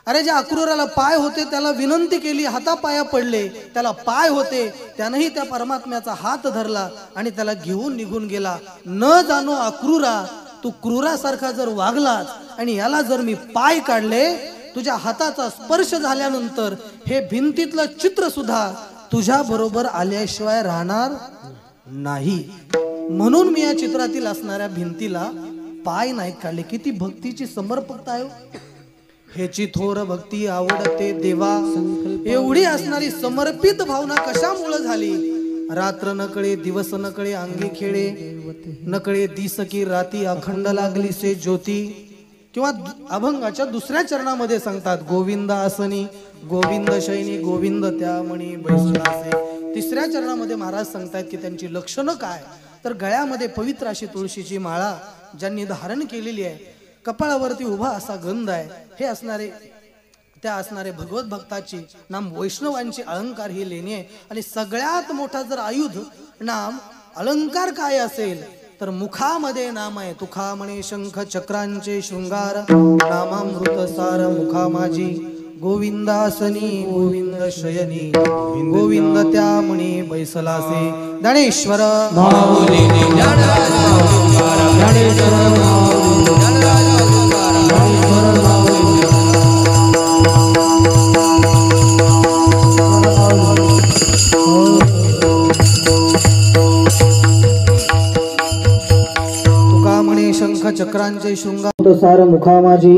अरे ज्या अक्रूराला पाय होते त्याला विनंती केली, हातापाया पडले, त्याला पाय होते, त्यानंही त्या परमात्म्याचा हात धरला आणि त्याला घेऊन निघून गेला. न जाणो अक्रूरा, तू क्रूरासारखा जर वागलास आणि याला जर मी पाय काढले, तुझ्या हाताचा स्पर्श झाल्यानंतर हे भिंतीतलं चित्र सुद्धा तुझ्या बरोबर आल्याशिवाय राहणार नाही, म्हणून मी या चित्रातील असणाऱ्या भिंतीला पाय नाहीत काढले. किती भक्तीची समर्पकता आहे. हेची थोर भक्ती आवडते देवा, एवढी असणारी समर्पित भावना कशामुळे झाली. रात्र नकळे दिवस नकळे अंगी खेळे, नकळे दिस की राती अखंड लागली से ज्योती. किंवा अभंगाच्या दुसऱ्या चरणामध्ये सांगतात, गोविंद आसनी गोविंद शयनी गोविंद त्या मणी बैसलासे. तिसऱ्या चरणामध्ये महाराज सांगतायत की त्यांची लक्षणं काय, तर गळ्यामध्ये पवित्र अशी तुळशीची माळा ज्यांनी धारण केलेली आहे, कपाळावरती उभा असा गंध आहे, हे असणारे त्या असणारे भगवत भक्ताची नाम वैष्णवांची अलंकार ही लेणी आहे. आणि सगळ्यात मोठा जर आयुध नाम अलंकार काय असेल तर मुखामध्ये नाम आहे. तुखा म्हणे शंख चक्रांचे शृंगार, नामामृत सार मुखा माझी, गोविंदासनी गोविंद शयनी गोविंद त्या म्हणे बैसलासे. ज्ञानेश्वर शंख चक्रांचे शृंगार सार मुखा माझी,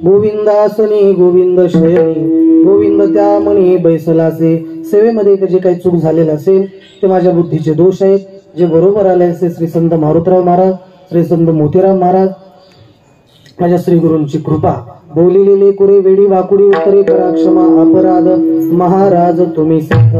गोविंदासनी गोविंद शयनी गोविंद त्या म्हणे बैसलासे. सेवेमध्ये जे काही चूक झालेलं असेल ते माझ्या बुद्धीचे दोष आहेत, जे बरोबर आले असे श्री संत मारुतराव महाराज, श्री संत मोतीराम महाराज, माझ्या श्री गुरूंची कृपा. बोलिलेले कुरे वेडी वाकुडी उत्तरे करा क्षमा अपराध, महाराज तुम्ही सिद्ध.